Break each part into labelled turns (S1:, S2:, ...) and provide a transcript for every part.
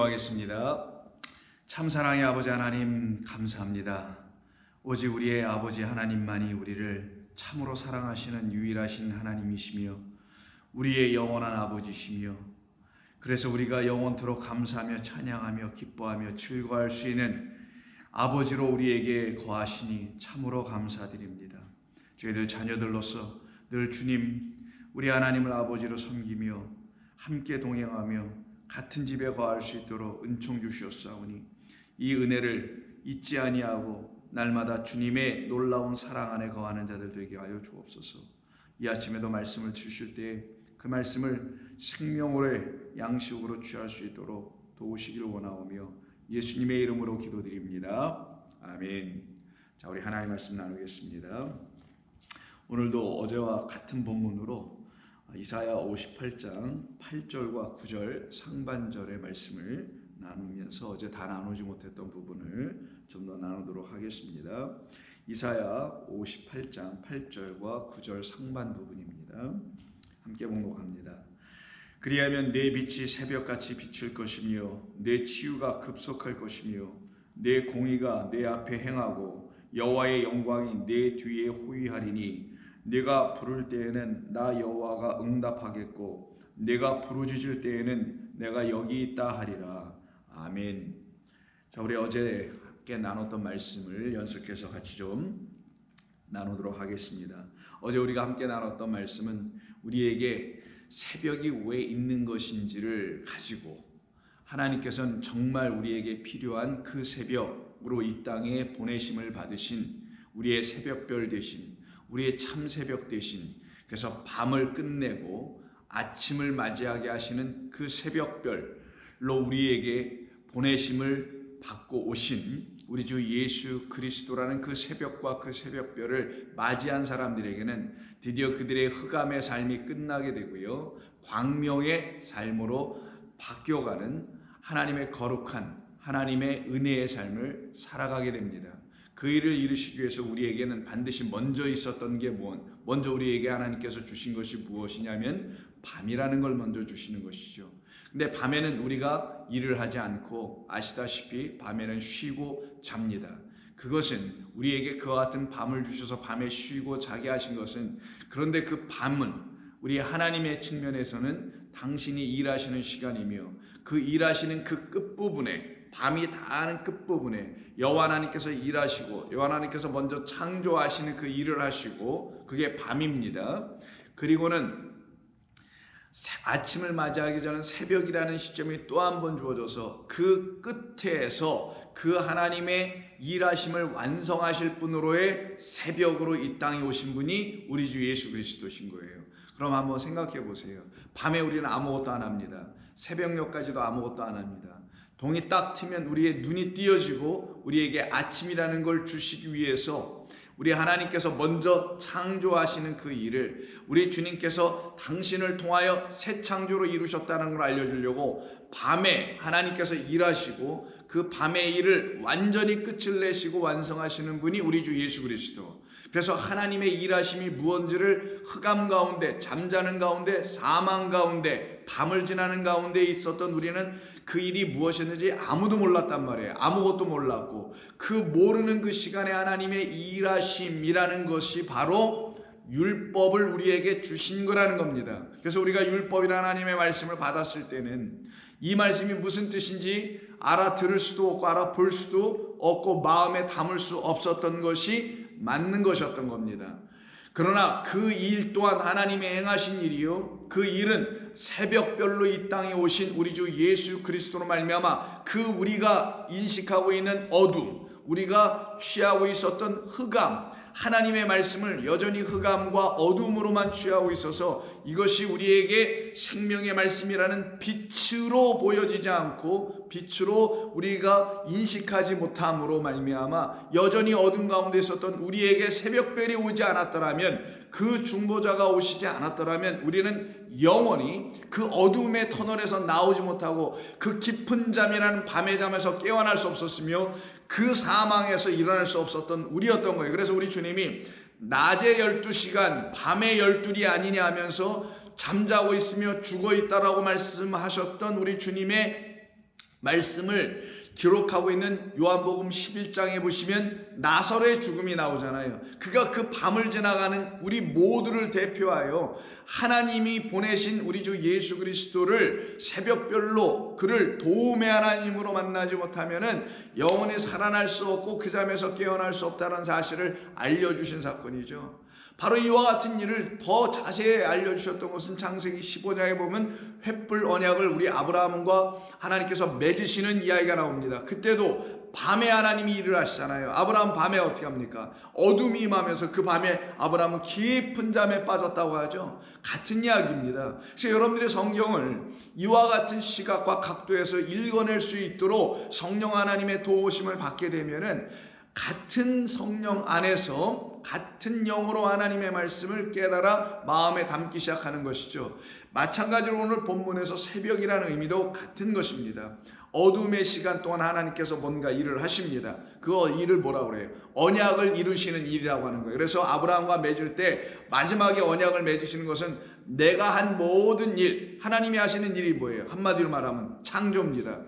S1: 기도하겠습니다. 참사랑의 아버지 하나님 감사합니다. 오직 우리의 아버지 하나님만이 우리를 참으로 사랑하시는 유일하신 하나님이시며 우리의 영원한 아버지시며, 그래서 우리가 영원토록 감사하며 찬양하며 기뻐하며 즐거워할 수 있는 아버지로 우리에게 거하시니 참으로 감사드립니다. 저희들 자녀들로서 늘 주님, 우리 하나님을 아버지로 섬기며 함께 동행하며 같은 집에 거할 수 있도록 은총 주시옵사오니 이 은혜를 잊지 아니하고 날마다 주님의 놀라운 사랑 안에 거하는 자들 되게 하여 주옵소서. 이 아침에도 말씀을 주실 때 그 말씀을 생명으로의 양식으로 취할 수 있도록 도우시기를 원하오며 예수님의 이름으로 기도드립니다. 아멘. 자, 우리 하나님의 말씀 나누겠습니다. 오늘도 어제와 같은 본문으로 이사야 58장 8절과 9절 상반절의 말씀을 나누면서 어제 다 나누지 못했던 부분을 좀 더 나누도록 하겠습니다. 이사야 58장 8절과 9절 상반 부분입니다. 함께 봉독합니다. 그리하면 내 빛이 새벽같이 비칠 것이며 내 치유가 급속할 것이며 내 공의가 내 앞에 행하고 여호와의 영광이 내 뒤에 호위하리니 내가 부를 때에는 나 여호와가 응답하겠고 내가 부르짖을 때에는 내가 여기 있다 하리라. 아멘. 자, 우리 어제 함께 나눴던 말씀을 연속해서 같이 좀 나누도록 하겠습니다. 어제 우리가 함께 나눴던 말씀은 우리에게 새벽이 왜 있는 것인지를 가지고 하나님께서는 정말 우리에게 필요한 그 새벽으로 이 땅에 보내심을 받으신 우리의 새벽별 되신 우리의 참 새벽 되신, 그래서 밤을 끝내고 아침을 맞이하게 하시는 그 새벽별로 우리에게 보내심을 받고 오신 우리 주 예수 그리스도라는 그 새벽과 그 새벽별을 맞이한 사람들에게는 드디어 그들의 흑암의 삶이 끝나게 되고요, 광명의 삶으로 바뀌어가는 하나님의 거룩한 하나님의 은혜의 삶을 살아가게 됩니다. 그 일을 이루시기 위해서 우리에게는 반드시 먼저 있었던 게 먼저 우리에게 하나님께서 주신 것이 무엇이냐면 밤이라는 걸 먼저 주시는 것이죠. 근데 밤에는 우리가 일을 하지 않고 아시다시피 밤에는 쉬고 잡니다. 그것은 우리에게 그와 같은 밤을 주셔서 밤에 쉬고 자게 하신 것은, 그런데 그 밤은 우리 하나님의 측면에서는 당신이 일하시는 시간이며 그 일하시는 그 끝부분에, 밤이 다하는 끝부분에 여호와 하나님께서 일하시고 여호와 하나님께서 먼저 창조하시는 그 일을 하시고 그게 밤입니다. 그리고는 아침을 맞이하기 전에 새벽이라는 시점이 또 한 번 주어져서 그 끝에서 그 하나님의 일하심을 완성하실 분으로의 새벽으로 이 땅에 오신 분이 우리 주 예수 그리스도신 거예요. 그럼 한번 생각해 보세요. 밤에 우리는 아무것도 안 합니다. 새벽녘까지도 아무것도 안 합니다. 동이 딱 트면 우리의 눈이 띄어지고 우리에게 아침이라는 걸 주시기 위해서 우리 하나님께서 먼저 창조하시는 그 일을 우리 주님께서 당신을 통하여 새 창조로 이루셨다는 걸 알려주려고 밤에 하나님께서 일하시고 그 밤의 일을 완전히 끝을 내시고 완성하시는 분이 우리 주 예수 그리스도. 그래서 하나님의 일하심이 무언지를 흑암 가운데, 잠자는 가운데, 사망 가운데, 밤을 지나는 가운데 있었던 우리는 그 일이 무엇이었는지 아무도 몰랐단 말이에요. 아무것도 몰랐고 그 모르는 그 시간에 하나님의 일하심이라는 것이 바로 율법을 우리에게 주신 거라는 겁니다. 그래서 우리가 율법이라는 하나님의 말씀을 받았을 때는 이 말씀이 무슨 뜻인지 알아들을 수도 없고 알아볼 수도 없고 마음에 담을 수 없었던 것이 맞는 것이었던 겁니다. 그러나 그 일 또한 하나님의 행하신 일이요, 그 일은 새벽별로 이 땅에 오신 우리 주 예수 그리스도로 말미암아 그 우리가 인식하고 있는 어둠, 우리가 취하고 있었던 흑암, 하나님의 말씀을 여전히 흑암과 어둠으로만 취하고 있어서 이것이 우리에게 생명의 말씀이라는 빛으로 보여지지 않고 빛으로 우리가 인식하지 못함으로 말미암아 여전히 어둠 가운데 있었던 우리에게 새벽별이 오지 않았더라면, 그 중보자가 오시지 않았더라면 우리는 영원히 그 어둠의 터널에서 나오지 못하고 그 깊은 잠이라는 밤의 잠에서 깨어날 수 없었으며 그 사망에서 일어날 수 없었던 우리였던 거예요. 그래서 우리 주님이 낮에 12시간 밤에 12이 아니냐 하면서 잠자고 있으며 죽어 있다라고 말씀하셨던 우리 주님의 말씀을 기록하고 있는 요한복음 11장에 보시면 나사로의 죽음이 나오잖아요. 그가 그 밤을 지나가는 우리 모두를 대표하여 하나님이 보내신 우리 주 예수 그리스도를 새벽별로 그를 도움의 하나님으로 만나지 못하면은 영원히 살아날 수 없고 그 잠에서 깨어날 수 없다는 사실을 알려주신 사건이죠. 바로 이와 같은 일을 더 자세히 알려주셨던 것은 창세기 15장에 보면 횃불 언약을 우리 아브라함과 하나님께서 맺으시는 이야기가 나옵니다. 그때도 밤에 하나님이 일을 하시잖아요. 아브라함 밤에 어떻게 합니까? 어둠이 임하면서 그 밤에 아브라함은 깊은 잠에 빠졌다고 하죠. 같은 이야기입니다. 그래서 여러분들의 성경을 이와 같은 시각과 각도에서 읽어낼 수 있도록 성령 하나님의 도우심을 받게 되면은 같은 성령 안에서 같은 영으로 하나님의 말씀을 깨달아 마음에 담기 시작하는 것이죠. 마찬가지로 오늘 본문에서 새벽이라는 의미도 같은 것입니다. 어둠의 시간 동안 하나님께서 뭔가 일을 하십니다. 그 일을 뭐라고 그래요? 언약을 이루시는 일이라고 하는 거예요. 그래서 아브라함과 맺을 때 마지막에 언약을 맺으시는 것은 내가 한 모든 일, 하나님이 하시는 일이 뭐예요? 한마디로 말하면 창조입니다.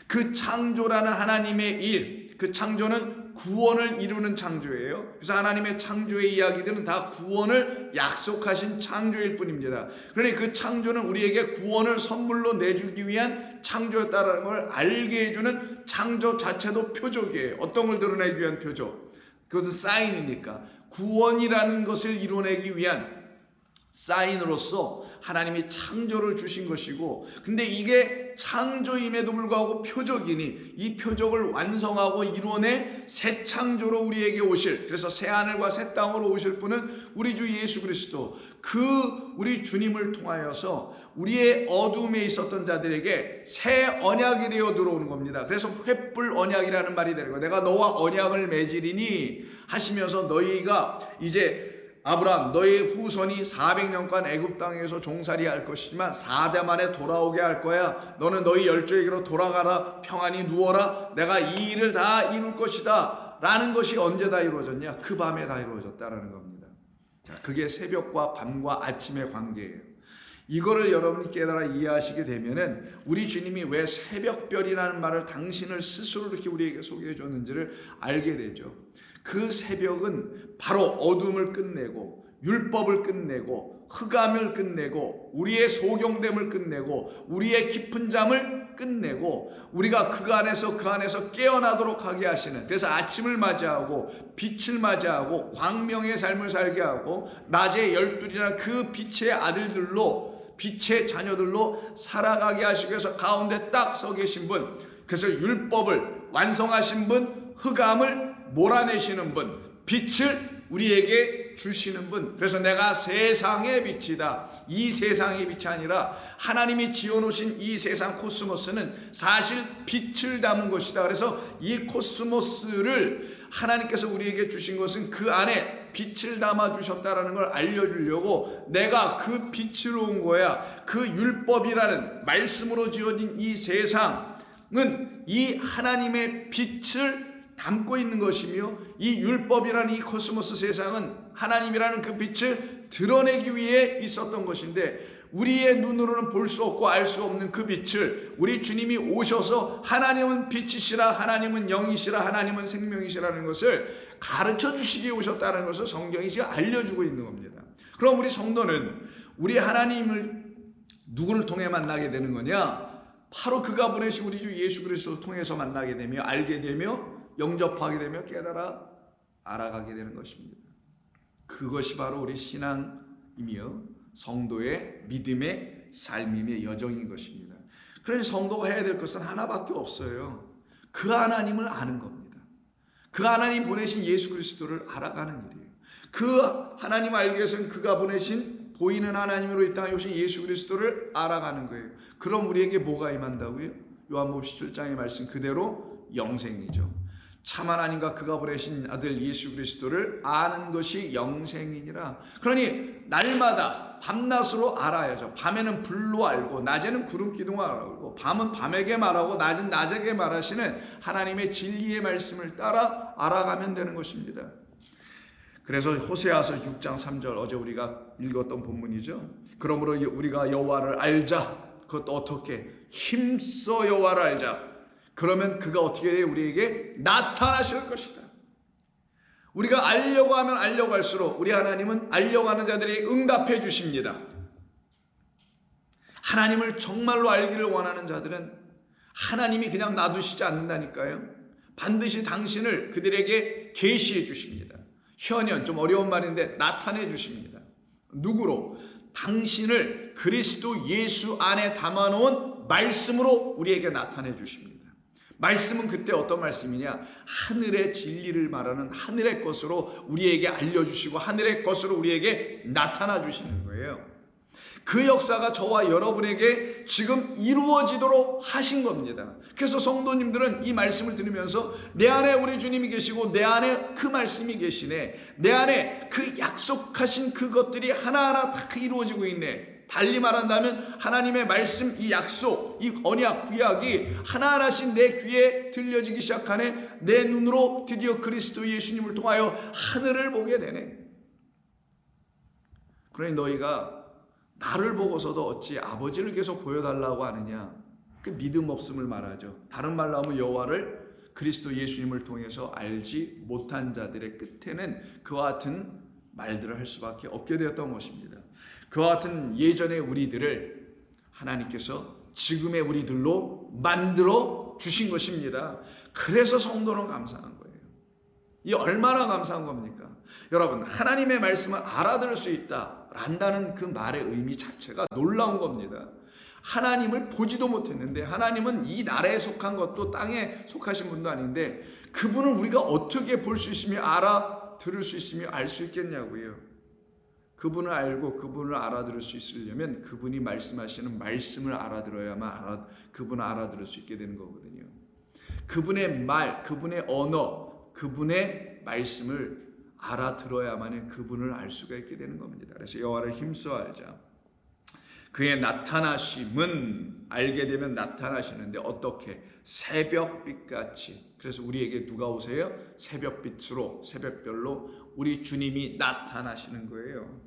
S1: 그 창조라는 하나님의 일, 그 창조는 구원을 이루는 창조예요. 그래서 하나님의 창조의 이야기들은 다 구원을 약속하신 창조일 뿐입니다. 그러니 그 창조는 우리에게 구원을 선물로 내주기 위한 창조였다는 걸 알게 해주는 창조 자체도 표적이에요. 어떤 걸 드러내기 위한 표적? 그것은 사인이니까 구원이라는 것을 이뤄내기 위한 사인으로서 하나님이 창조를 주신 것이고, 근데 이게 창조임에도 불구하고 표적이니 이 표적을 완성하고 이루어내 새 창조로 우리에게 오실, 그래서 새 하늘과 새 땅으로 오실 분은 우리 주 예수 그리스도, 그 우리 주님을 통하여서 우리의 어둠에 있었던 자들에게 새 언약이 되어 들어오는 겁니다. 그래서 횃불 언약이라는 말이 되는 거예요. 내가 너와 언약을 맺으리니 하시면서 너희가 이제 아브라함 너의 후손이 400년간 애굽 땅에서 종살이 할 것이지만 4대 만에 돌아오게 할 거야. 너는 너희 열조에게로 돌아가라. 평안히 누워라. 내가 이 일을 다 이룰 것이다 라는 것이 언제 다 이루어졌냐? 그 밤에 다 이루어졌다라는 겁니다. 자, 그게 새벽과 밤과 아침의 관계예요. 이거를 여러분이 깨달아 이해하시게 되면은 우리 주님이 왜 새벽별이라는 말을 당신을 스스로 이렇게 우리에게 소개해 줬는지를 알게 되죠. 그 새벽은 바로 어둠을 끝내고 율법을 끝내고 흑암을 끝내고 우리의 소경됨을 끝내고 우리의 깊은 잠을 끝내고 우리가 그 안에서 깨어나도록 하게 하시는, 그래서 아침을 맞이하고 빛을 맞이하고 광명의 삶을 살게 하고 낮에 열둘이나 그 빛의 아들들로 빛의 자녀들로 살아가게 하시기 위해서 가운데 딱 서 계신 분, 그래서 율법을 완성하신 분, 흑암을 몰아내시는 분, 빛을 우리에게 주시는 분. 그래서 내가 세상의 빛이다. 이 세상의 빛이 아니라 하나님이 지어놓으신 이 세상 코스모스는 사실 빛을 담은 것이다. 그래서 이 코스모스를 하나님께서 우리에게 주신 것은 그 안에 빛을 담아 주셨다라는 걸 알려주려고 내가 그 빛으로 온 거야. 그 율법이라는 말씀으로 지어진 이 세상은 이 하나님의 빛을 담고 있는 것이며, 이 율법이라는 이 코스모스 세상은 하나님이라는 그 빛을 드러내기 위해 있었던 것인데, 우리의 눈으로는 볼 수 없고 알 수 없는 그 빛을 우리 주님이 오셔서 하나님은 빛이시라, 하나님은 영이시라, 하나님은 생명이시라는 것을 가르쳐 주시기에 오셨다는 것을 성경이 지금 알려주고 있는 겁니다. 그럼 우리 성도는 우리 하나님을 누구를 통해 만나게 되는 거냐? 바로 그가 보내신 우리 주 예수 그리스도를 통해서 만나게 되며 알게 되며 영접하게 되며 깨달아 알아가게 되는 것입니다. 그것이 바로 우리 신앙이며 성도의 믿음의 삶임의 여정인 것입니다. 그래서 성도가 해야 될 것은 하나밖에 없어요. 그 하나님을 아는 겁니다. 그 하나님 보내신 예수 그리스도를 알아가는 일이에요. 그 하나님 알기 위해서는 그가 보내신 보이는 하나님으로 이 땅에 오신 예수 그리스도를 알아가는 거예요. 그럼 우리에게 뭐가 임한다고요? 요한복음 17장의 말씀 그대로 영생이죠. 참 하나님과 그가 보내신 아들 예수 그리스도를 아는 것이 영생이니라. 그러니 날마다 밤낮으로 알아야죠. 밤에는 불로 알고 낮에는 구름 기둥으로 알고, 밤은 밤에게 말하고 낮은 낮에게 말하시는 하나님의 진리의 말씀을 따라 알아가면 되는 것입니다. 그래서 호세아서 6장 3절 어제 우리가 읽었던 본문이죠. 그러므로 우리가 여호와를 알자. 그것도 어떻게? 힘써 여호와를 알자. 그러면 그가 어떻게 해요? 우리에게 나타나실 것이다. 우리가 알려고 하면 알려고 할수록 우리 하나님은 알려고 하는 자들에게 응답해 주십니다. 하나님을 정말로 알기를 원하는 자들은 하나님이 그냥 놔두시지 않는다니까요. 반드시 당신을 그들에게 계시해 주십니다. 현현, 좀 어려운 말인데 나타내 주십니다. 누구로? 당신을 그리스도 예수 안에 담아놓은 말씀으로 우리에게 나타내 주십니다. 말씀은 그때 어떤 말씀이냐? 하늘의 진리를 말하는 하늘의 것으로 우리에게 알려주시고 하늘의 것으로 우리에게 나타나 주시는 거예요. 그 역사가 저와 여러분에게 지금 이루어지도록 하신 겁니다. 그래서 성도님들은 이 말씀을 들으면서 내 안에 우리 주님이 계시고 내 안에 그 말씀이 계시네, 내 안에 그 약속하신 그것들이 하나하나 다 이루어지고 있네. 달리 말한다면 하나님의 말씀, 이 약속, 이 언약, 구약이 하나하나씩 내 귀에 들려지기 시작하네. 내 눈으로 드디어 그리스도 예수님을 통하여 하늘을 보게 되네. 그러니 너희가 나를 보고서도 어찌 아버지를 계속 보여달라고 하느냐? 그 믿음 없음을 말하죠. 다른 말로 하면 여호와를 그리스도 예수님을 통해서 알지 못한 자들의 끝에는 그와 같은 말들을 할 수밖에 없게 되었던 것입니다. 그와 같은 예전의 우리들을 하나님께서 지금의 우리들로 만들어 주신 것입니다. 그래서 성도는 감사한 거예요. 이 얼마나 감사한 겁니까? 여러분, 하나님의 말씀을 알아들을 수 있다란다는 그 말의 의미 자체가 놀라운 겁니다. 하나님을 보지도 못했는데, 하나님은 이 나라에 속한 것도 땅에 속하신 분도 아닌데 그분을 우리가 어떻게 볼 수 있으며 알아들을 수 있으며 알 수 있겠냐고요. 그분을 알고 그분을 알아들을 수 있으려면 그분이 말씀하시는 말씀을 알아들어야만 그분을 알아들을 수 있게 되는 거거든요. 그분의 말, 그분의 언어, 그분의 말씀을 알아들어야만 그분을 알 수가 있게 되는 겁니다. 그래서 여호와를 힘써 알자. 그의 나타나심은 알게 되면 나타나시는데 어떻게? 새벽빛같이. 그래서 우리에게 누가 오세요? 새벽빛으로, 새벽별로 우리 주님이 나타나시는 거예요.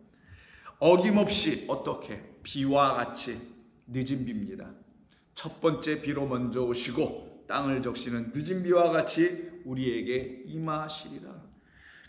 S1: 어김없이 어떻게? 비와 같이 늦은 비입니다. 첫 번째 비로 먼저 오시고 땅을 적시는 늦은 비와 같이 우리에게 임하시리라.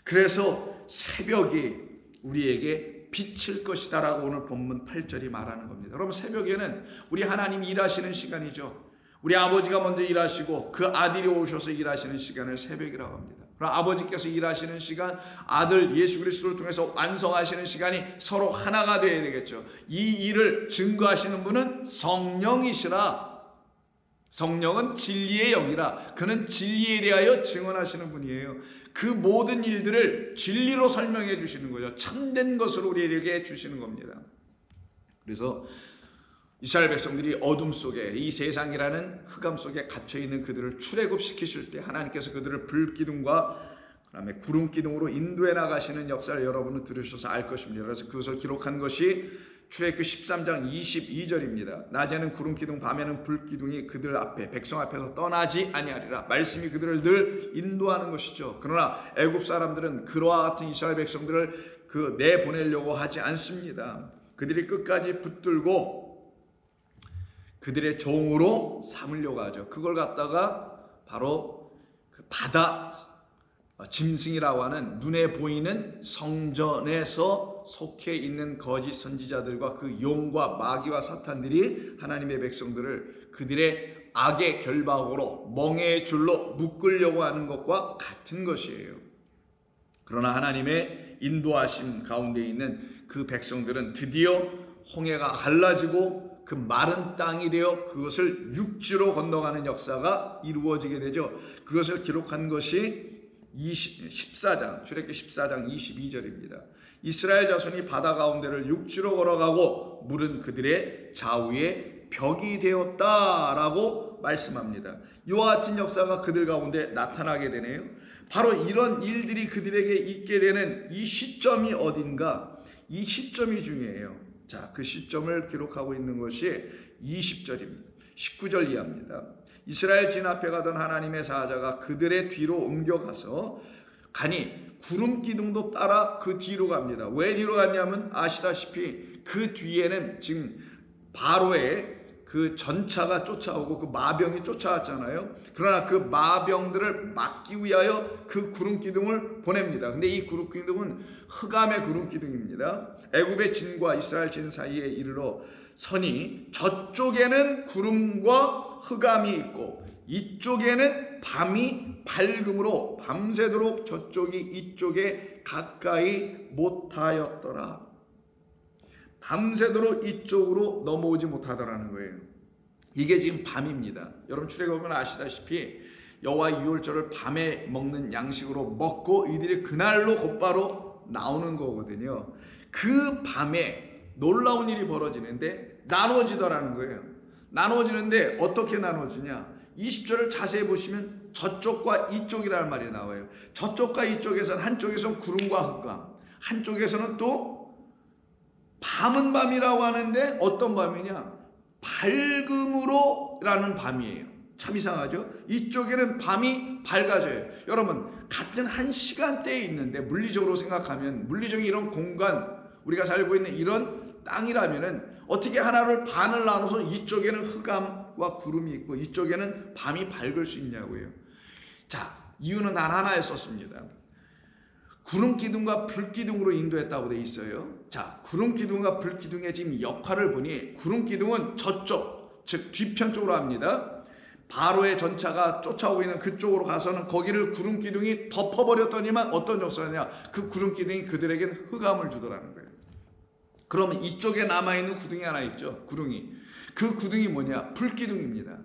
S1: 그래서 새벽이 우리에게 비칠 것이다 라고 오늘 본문 8절이 말하는 겁니다. 여러분, 새벽에는 우리 하나님이 일하시는 시간이죠. 우리 아버지가 먼저 일하시고 그 아들이 오셔서 일하시는 시간을 새벽이라고 합니다. 그럼 아버지께서 일하시는 시간, 아들 예수 그리스도를 통해서 완성하시는 시간이 서로 하나가 되어야 되겠죠. 이 일을 증거하시는 분은 성령이시라. 성령은 진리의 영이라. 그는 진리에 대하여 증언하시는 분이에요. 그 모든 일들을 진리로 설명해 주시는 거죠. 참된 것으로 우리에게 주시는 겁니다. 그래서 이스라엘 백성들이 어둠 속에, 이 세상이라는 흑암 속에 갇혀있는 그들을 출애굽시키실 때 하나님께서 그들을 불기둥과 그다음에 구름기둥으로 인도해 나가시는 역사를 여러분은 들으셔서 알 것입니다. 그래서 그것을 기록한 것이 출애굽기 13장 22절입니다. 낮에는 구름기둥, 밤에는 불기둥이 그들 앞에, 백성 앞에서 떠나지 아니하리라. 말씀이 그들을 늘 인도하는 것이죠. 그러나 애굽 사람들은 그와 같은 이스라엘 백성들을 내보내려고 하지 않습니다. 그들이 끝까지 붙들고 그들의 종으로 삼으려고 하죠. 그걸 갖다가 바로 그 바다 짐승이라고 하는 눈에 보이는 성전에서 속해 있는 거짓 선지자들과 그 용과 마귀와 사탄들이 하나님의 백성들을 그들의 악의 결박으로 멍에의 줄로 묶으려고 하는 것과 같은 것이에요. 그러나 하나님의 인도하심 가운데 있는 그 백성들은 드디어 홍해가 갈라지고 그 마른 땅이 되어 그것을 육지로 건너가는 역사가 이루어지게 되죠. 그것을 기록한 것이 14장, 출애굽기 14장 22절입니다. 이스라엘 자손이 바다 가운데를 육지로 걸어가고 물은 그들의 좌우에 벽이 되었다라고 말씀합니다. 이와 같은 역사가 그들 가운데 나타나게 되네요. 바로 이런 일들이 그들에게 있게 되는 이 시점이 어딘가, 이 시점이 중요해요. 자, 그 시점을 기록하고 있는 것이 20절입니다. 19절 이하입니다. 이스라엘 진 앞에 가던 하나님의 사자가 그들의 뒤로 옮겨가서 가니 구름 기둥도 따라 그 뒤로 갑니다. 왜 뒤로 갔냐면 아시다시피 그 뒤에는 지금 바로의 그 전차가 쫓아오고 그 마병이 쫓아왔잖아요. 그러나 그 마병들을 막기 위하여 그 구름 기둥을 보냅니다. 근데 이 구름 기둥은 흑암의 구름 기둥입니다. 애굽의 진과 이스라엘 진 사이에 이르러 서니 저쪽에는 구름과 흑암이 있고 이쪽에는 밤이 밝음으로 밤새도록 저쪽이 이쪽에 가까이 못하였더라. 밤새도록 이쪽으로 넘어오지 못하더라는 거예요. 이게 지금 밤입니다. 여러분 출애굽은 아시다시피 여호와 유월절을 밤에 먹는 양식으로 먹고 이들이 그날로 곧바로 나오는 거거든요. 그 밤에 놀라운 일이 벌어지는데 나누어지더라는 거예요. 나누어지는데 어떻게 나누어지냐? 20절을 자세히 보시면 저쪽과 이쪽이라는 말이 나와요. 저쪽과 이쪽에서는 한쪽에서는 구름과 흑암, 한쪽에서는 또 밤은 밤이라고 하는데 어떤 밤이냐? 밝음으로 라는 밤이에요. 참 이상하죠? 이쪽에는 밤이 밝아져요. 여러분 같은 한 시간대에 있는데 물리적으로 생각하면 물리적인 이런 공간 우리가 살고 있는 이런 땅이라면은 어떻게 하나를 반을 나눠서 이쪽에는 흑암과 구름이 있고 이쪽에는 밤이 밝을 수 있냐고요. 자, 이유는 단 하나였었습니다. 구름 기둥과 불 기둥으로 인도했다고 돼 있어요. 자, 구름 기둥과 불 기둥의 지금 역할을 보니 구름 기둥은 저쪽, 즉 뒤편 쪽으로 합니다. 바로의 전차가 쫓아오고 있는 그쪽으로 가서는 거기를 구름 기둥이 덮어버렸더니만 어떤 역사냐? 그 구름 기둥이 그들에겐 흑암을 주더라는 거예요. 그러면 이쪽에 남아있는 구둥이 하나 있죠. 구둥이. 그 구둥이 뭐냐? 불 기둥입니다.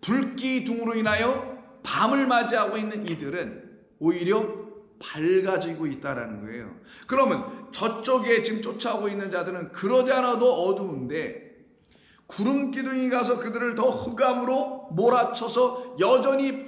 S1: 불 기둥으로 인하여 밤을 맞이하고 있는 이들은 오히려 밝아지고 있다라는 거예요. 그러면 저쪽에 지금 쫓아오고 있는 자들은 그러지 않아도 어두운데 구름 기둥이 가서 그들을 더 흑암으로 몰아쳐서 여전히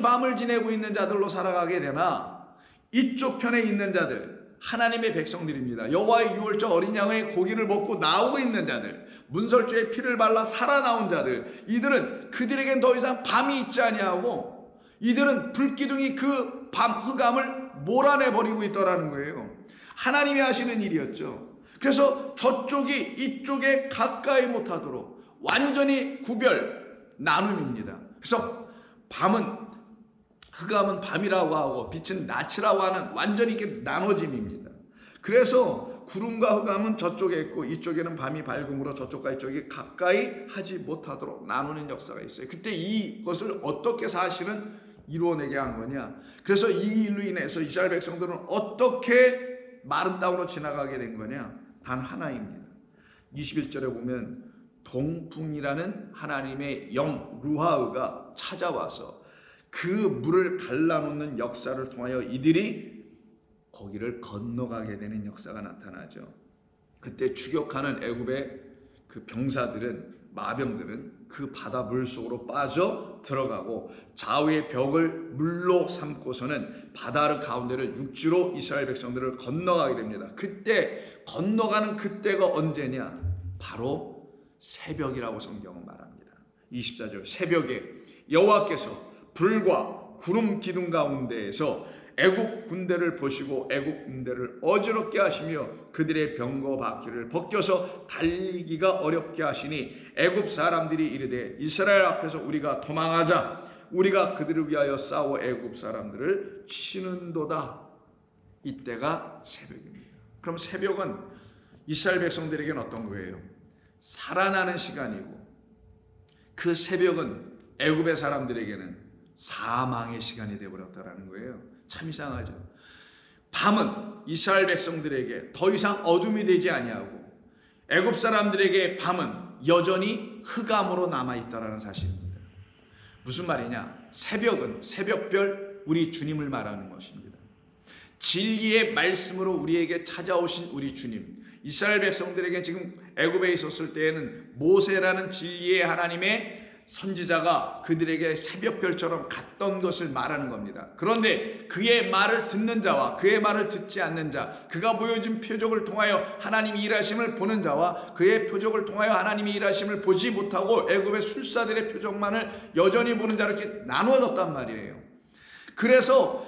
S1: 밤을 지내고 있는 자들로 살아가게 되나 이쪽 편에 있는 자들 하나님의 백성들입니다. 여호와의 유월절 어린 양의 고기를 먹고 나오고 있는 자들, 문설주에 피를 발라 살아나온 자들, 이들은 그들에겐 더 이상 밤이 있지 아니하고 이들은 불기둥이 그 밤 흑암을 몰아내버리고 있더라는 거예요. 하나님이 하시는 일이었죠. 그래서 저쪽이 이쪽에 가까이 못하도록 완전히 나눔입니다. 그래서 흑암은 밤이라고 하고 빛은 낮이라고 하는 완전히 이렇게 나눠짐입니다. 그래서 구름과 흑암은 저쪽에 있고 이쪽에는 밤이 밝음으로 저쪽과 이쪽이 가까이 하지 못하도록 나누는 역사가 있어요. 그때 이것을 어떻게 사실은 이루어내게 한 거냐? 그래서 이 일로 인해서 이스라엘 백성들은 어떻게 마른 땅으로 지나가게 된 거냐? 단 하나입니다. 21절에 보면 동풍이라는 하나님의 영 루하우가 찾아와서 그 물을 갈라놓는 역사를 통하여 이들이 거기를 건너가게 되는 역사가 나타나죠. 그때 추격하는 애굽의 그 병사들은 마병들은 그 바다 물속으로 빠져 들어가고 좌우의 벽을 물로 삼고서는 바다 가운데를 육지로 이스라엘 백성들을 건너가게 됩니다. 그때 건너가는 그때가 언제냐? 바로 새벽이라고 성경은 말합니다. 24절 새벽에 여호와께서 불과 구름 기둥 가운데에서 애국 군대를 보시고 애국 군대를 어지럽게 하시며 그들의 병거 바퀴를 벗겨서 달리기가 어렵게 하시니 애국 사람들이 이르되 이스라엘 앞에서 우리가 도망하자. 우리가 그들을 위하여 싸워 애국 사람들을 치는도다. 이때가 새벽입니다. 그럼 새벽은 이스라엘 백성들에게는 어떤 거예요? 살아나는 시간이고 그 새벽은 애굽의 사람들에게는 사망의 시간이 되어버렸다는 거예요. 참 이상하죠. 밤은 이스라엘 백성들에게 더 이상 어둠이 되지 아니하고 애굽 사람들에게 밤은 여전히 흑암으로 남아있다라는 사실입니다. 무슨 말이냐? 새벽은 새벽별 우리 주님을 말하는 것입니다. 진리의 말씀으로 우리에게 찾아오신 우리 주님. 이스라엘 백성들에게 지금 애굽에 있었을 때에는 모세라는 진리의 하나님의 선지자가 그들에게 새벽별처럼 갔던 것을 말하는 겁니다. 그런데 그의 말을 듣는 자와 그의 말을 듣지 않는 자, 그가 보여준 표적을 통하여 하나님이 일하심을 보는 자와 그의 표적을 통하여 하나님이 일하심을 보지 못하고 애굽의 술사들의 표적만을 여전히 보는 자로 이렇게 나누어졌단 말이에요. 그래서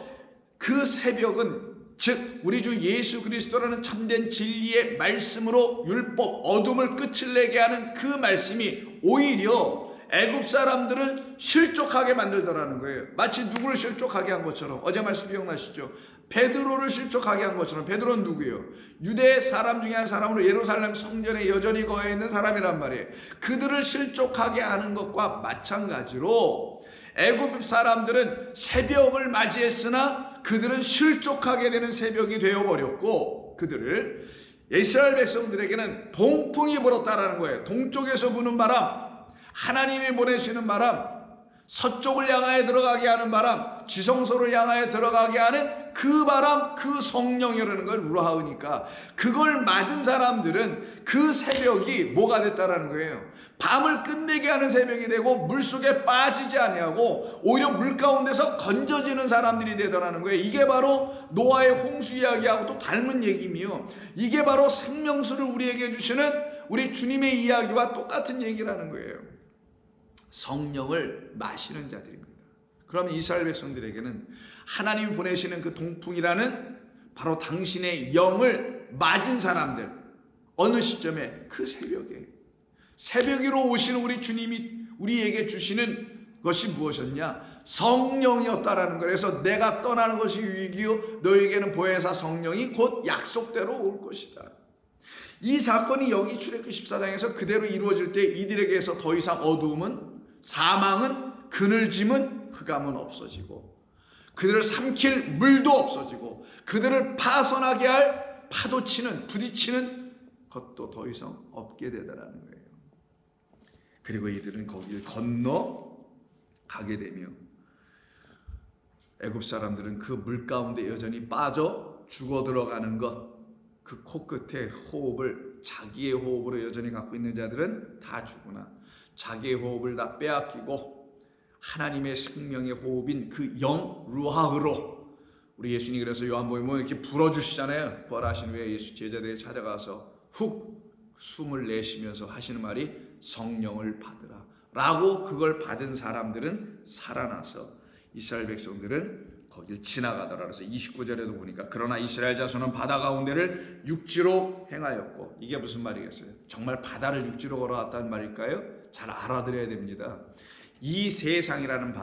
S1: 그 새벽은 즉 우리 주 예수 그리스도라는 참된 진리의 말씀으로 율법 어둠을 끝을 내게 하는 그 말씀이 오히려 애굽 사람들을 실족하게 만들더라는 거예요. 마치 누구를 실족하게 한 것처럼, 어제 말씀 기억나시죠? 베드로를 실족하게 한 것처럼. 베드로는 누구예요? 유대 사람 중에 한 사람으로 예루살렘 성전에 여전히 거해 있는 사람이란 말이에요. 그들을 실족하게 하는 것과 마찬가지로 애굽 사람들은 새벽을 맞이했으나 그들은 실족하게 되는 새벽이 되어버렸고, 그들을 이스라엘 백성들에게는 동풍이 불었다라는 거예요. 동쪽에서 부는 바람, 하나님이 보내시는 바람, 서쪽을 향하여 들어가게 하는 바람, 지성소를 향하여 들어가게 하는 그 바람, 그 성령이라는 걸 루하으니까 그걸 맞은 사람들은 그 새벽이 뭐가 됐다라는 거예요. 밤을 끝내게 하는 새벽이 되고 물속에 빠지지 아니하고 오히려 물 가운데서 건져지는 사람들이 되더라는 거예요. 이게 바로 노아의 홍수 이야기하고 또 닮은 얘기며, 이게 바로 생명수를 우리에게 주시는 우리 주님의 이야기와 똑같은 얘기라는 거예요. 성령을 마시는 자들입니다. 그러면 이스라엘 백성들에게는 하나님이 보내시는 그 동풍이라는 바로 당신의 영을 맞은 사람들, 어느 시점에? 그 새벽으로 오시는 우리 주님이 우리에게 주시는 것이 무엇이었냐? 성령이었다라는 거예요. 그래서 내가 떠나는 것이 유익이요 너에게는 보혜사 성령이 곧 약속대로 올 것이다. 이 사건이 여기 출애굽기 14장에서 그대로 이루어질 때 이들에게서 더 이상 어두움은, 사망은, 그늘짐은, 흑암은 없어지고, 그들을 삼킬 물도 없어지고, 그들을 파손하게 할 파도치는, 부딪히는 것도 더 이상 없게 되더라는 거예요. 그리고 이들은 거기를 건너 가게 되며, 애굽 사람들은 그 물 가운데 여전히 빠져 죽어 들어가는 것, 그 코끝에 호흡을 자기의 호흡으로 여전히 갖고 있는 자들은 다 죽으나 자기의 호흡을 다 빼앗기고 하나님의 생명의 호흡인 그 영 루하으로, 우리 예수님이 그래서 요한복음에 이렇게 불어주시잖아요. 부활하신 후에 예수 제자들이 찾아가서 훅 숨을 내쉬면서 하시는 말이 성령을 받으라 라고, 그걸 받은 사람들은 살아나서 이스라엘 백성들은 거길 지나가더라. 그래서 29절에도 보니까 그러나 이스라엘 자손은 바다 가운데를 육지로 행하였고, 이게 무슨 말이겠어요? 정말 바다를 육지로 걸어왔다는 말일까요? 잘 알아들어야 됩니다. 이 세상이라는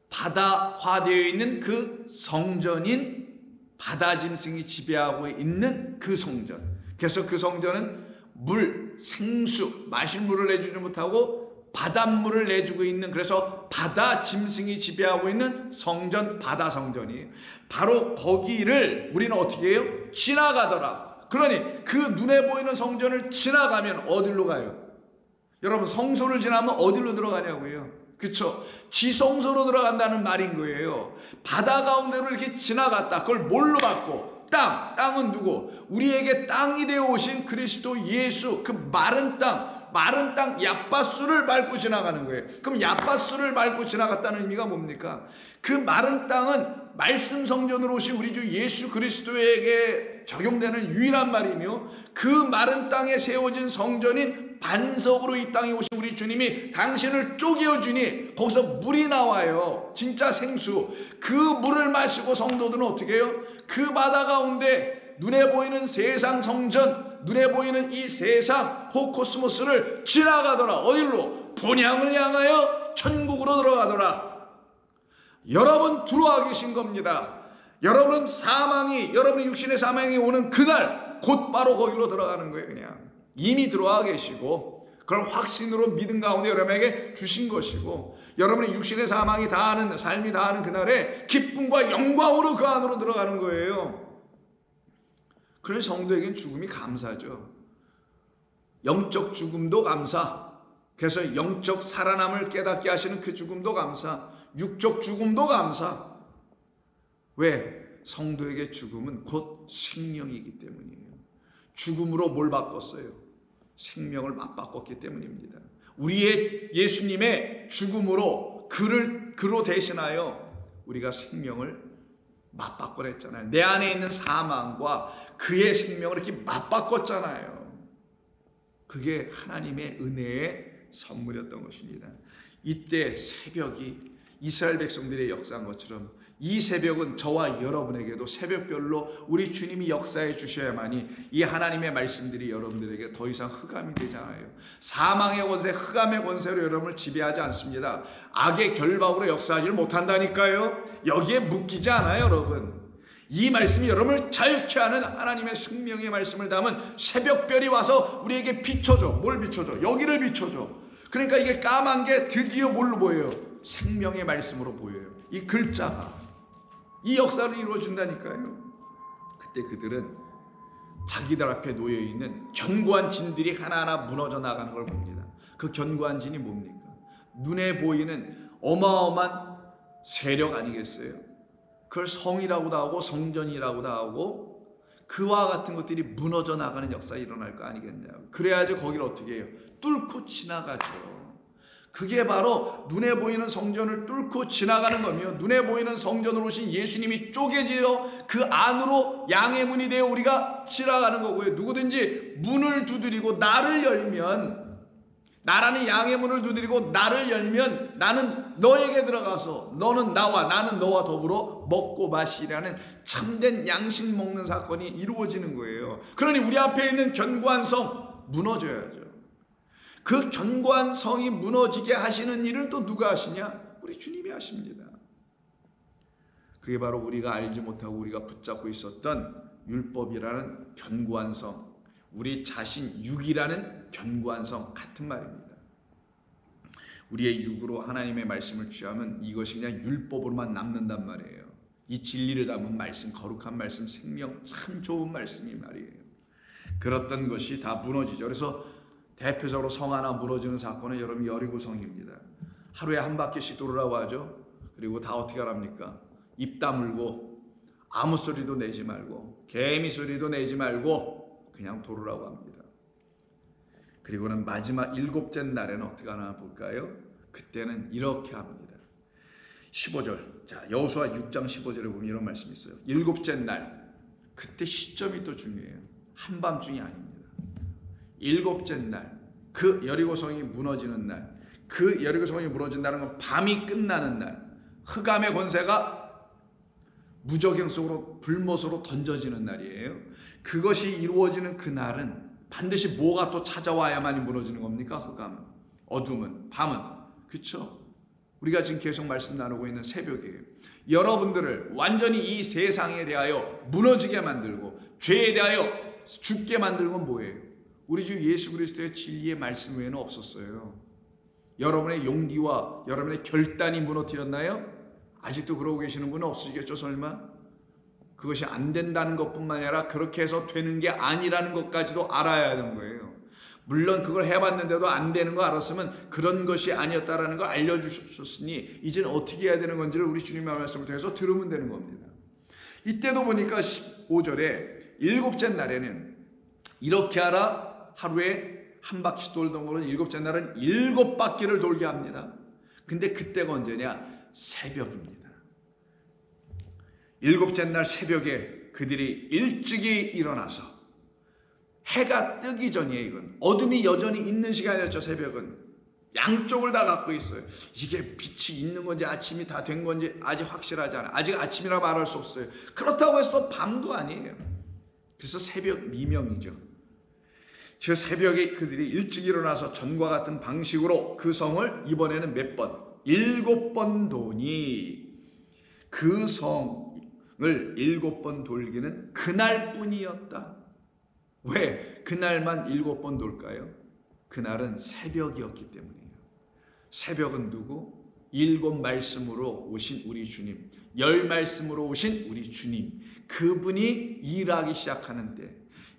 S1: 바다화되어 있는 그 성전인 바다 짐승이 지배하고 있는 그 성전, 그래서 그 성전은 물, 생수, 마실 물을 내주지 못하고 바닷물을 내주고 있는, 그래서 바다 짐승이 지배하고 있는 성전, 바다 성전이에요. 바로 거기를 우리는 어떻게 해요? 지나가더라. 그러니 그 눈에 보이는 성전을 지나가면 어디로 가요? 여러분, 성소를 지나면 어디로 들어가냐고요? 그렇죠? 지성소로 들어간다는 말인 거예요. 바다 가운데로 이렇게 지나갔다. 그걸 뭘로 받고? 땅은 누구? 우리에게 땅이 되어 오신 그리스도 예수, 그 마른 땅 얍바수를 밟고 지나가는 거예요. 그럼 얍바수를 밟고 지나갔다는 의미가 뭡니까? 그 마른 땅은 말씀 성전으로 오신 우리 주 예수 그리스도에게 적용되는 유일한 말이며, 그 마른 땅에 세워진 성전인 반석으로 이 땅에 오신 우리 주님이 당신을 쪼개어주니 거기서 물이 나와요. 진짜 생수. 그 물을 마시고 성도들은 어떻게 해요? 그 바다 가운데 눈에 보이는 세상 성전, 눈에 보이는 이 세상 호코스모스를 지나가더라. 어디로? 본향을 향하여 천국으로 들어가더라. 여러분 들어와 계신 겁니다. 여러분은 여러분의 육신의 사망이 오는 그날 곧바로 거기로 들어가는 거예요. 그냥 이미 들어와 계시고, 그걸 확신으로 믿음 가운데 여러분에게 주신 것이고, 여러분의 육신의 사망이 다하는, 삶이 다하는 그날에 기쁨과 영광으로 그 안으로 들어가는 거예요. 그래서 성도에겐 죽음이 감사죠. 영적 죽음도 감사, 그래서 영적 살아남을 깨닫게 하시는 그 죽음도 감사, 육적 죽음도 감사. 왜? 성도에게 죽음은 곧 생명이기 때문이에요. 죽음으로 뭘 바꿨어요? 생명을 맞바꿨기 때문입니다. 우리의 예수님의 죽음으로 그로 대신하여 우리가 생명을 맞바꿔냈잖아요. 내 안에 있는 사망과 그의 생명을 이렇게 맞바꿨잖아요. 그게 하나님의 은혜의 선물이었던 것입니다. 이때 새벽이 이스라엘 백성들의 역사한 것처럼 이 새벽은 저와 여러분에게도 새벽별로 우리 주님이 역사해 주셔야만이 이 하나님의 말씀들이 여러분들에게 더 이상 흑암이 되지 않아요. 사망의 권세, 흑암의 권세로 여러분을 지배하지 않습니다. 악의 결박으로 역사하지를 못한다니까요. 여기에 묶이지 않아요, 여러분. 이 말씀이 여러분을 자유케 하는 하나님의 생명의 말씀을 담은 새벽별이 와서 우리에게 비춰줘. 뭘 비춰줘? 여기를 비춰줘. 그러니까 이게 까만 게 드디어 뭘로 보여요? 생명의 말씀으로 보여요. 이 글자가 이 역사를 이루어준다니까요. 그때 그들은 자기들 앞에 놓여있는 견고한 진들이 하나하나 무너져 나가는 걸 봅니다. 그 견고한 진이 뭡니까? 눈에 보이는 어마어마한 세력 아니겠어요? 그걸 성이라고도 하고 성전이라고도 하고 그와 같은 것들이 무너져 나가는 역사가 일어날 거 아니겠냐고. 그래야지 거기를 어떻게 해요? 뚫고 지나가죠. 그게 바로 눈에 보이는 성전을 뚫고 지나가는 거며, 눈에 보이는 성전으로 오신 예수님이 쪼개지어 그 안으로 양의 문이 되어 우리가 지나가는 거고요. 누구든지 문을 두드리고 나를 열면, 나라는 양의 문을 두드리고 나를 열면 나는 너에게 들어가서 너는 나와 나는 너와 더불어 먹고 마시라는 참된 양식 먹는 사건이 이루어지는 거예요. 그러니 우리 앞에 있는 견고한 성 무너져야죠. 그 견고한 성이 무너지게 하시는 일을 또 누가 하시냐? 우리 주님이 하십니다. 그게 바로 우리가 알지 못하고 우리가 붙잡고 있었던 율법이라는 견고한 성, 우리 자신 육이라는 견고한 성 같은 말입니다. 우리의 육으로 하나님의 말씀을 취하면 이것이 그냥 율법으로만 남는단 말이에요. 이 진리를 담은 말씀, 거룩한 말씀, 생명, 참 좋은 말씀이 말이에요. 그랬던 것이 다 무너지죠. 그래서 대표적으로 성 하나 무너지는 사건은 여러분 여리고성입니다. 하루에 한 바퀴씩 돌으라고 하죠. 그리고 다 어떻게 하랍니까? 입 다물고 아무 소리도 내지 말고 개미 소리도 내지 말고 그냥 돌으라고 합니다. 그리고는 마지막 7째 날에는 어떻게 하나 볼까요? 그때는 이렇게 합니다. 15절. 자, 여호수아 6장 15절에 보면 이런 말씀이 있어요. 7째 날. 그때 시점이 또 중요해요. 한밤중이 아닙니다. 7째 날, 그 여리고성이 무너지는 날, 그 여리고성이 무너진다는 건 밤이 끝나는 날, 흑암의 권세가 무저경 속으로 불못으로 던져지는 날이에요. 그것이 이루어지는 그 날은 반드시 뭐가 또 찾아와야만이 무너지는 겁니까? 흑암은, 어둠은, 밤은. 그렇죠? 우리가 지금 계속 말씀 나누고 있는 새벽이에요. 여러분들을 완전히 이 세상에 대하여 무너지게 만들고 죄에 대하여 죽게 만들고 뭐예요? 우리 주 예수 그리스도의 진리의 말씀 외에는 없었어요. 여러분의 용기와 여러분의 결단이 무너뜨렸나요? 아직도 그러고 계시는 분은 없으시겠죠, 설마? 그것이 안 된다는 것뿐만 아니라 그렇게 해서 되는 게 아니라는 것까지도 알아야 하는 거예요. 물론 그걸 해봤는데도 안 되는 거 알았으면 그런 것이 아니었다라는 걸 알려주셨으니 이제는 어떻게 해야 되는 건지를 우리 주님의 말씀을 통해서 들으면 되는 겁니다. 이때도 보니까 15절에 7째 날에는 이렇게 하라. 하루에 한 바퀴 돌던 거는 7째 날은 7바퀴를 돌게 합니다. 근데 그때가 언제냐? 새벽입니다. 7째 날 새벽에 그들이 일찍이 일어나서 해가 뜨기 전이에요. 이건 어둠이 여전히 있는 시간이었죠. 새벽은 양쪽을 다 갖고 있어요. 이게 빛이 있는 건지 아침이 다 된 건지 아직 확실하지 않아요. 아직 아침이라 말할 수 없어요. 그렇다고 해서 또 밤도 아니에요. 그래서 새벽 미명이죠. 그 새벽에 그들이 일찍 일어나서 전과 같은 방식으로 그 성을 이번에는 몇 번? 7번 도니 그 성을 7번 돌기는 그날뿐이었다. 왜 그날만 7번 돌까요? 그날은 새벽이었기 때문이에요. 새벽은 누구? 7 말씀으로 오신 우리 주님, 10 말씀으로 오신 우리 주님, 그분이 일하기 시작하는 때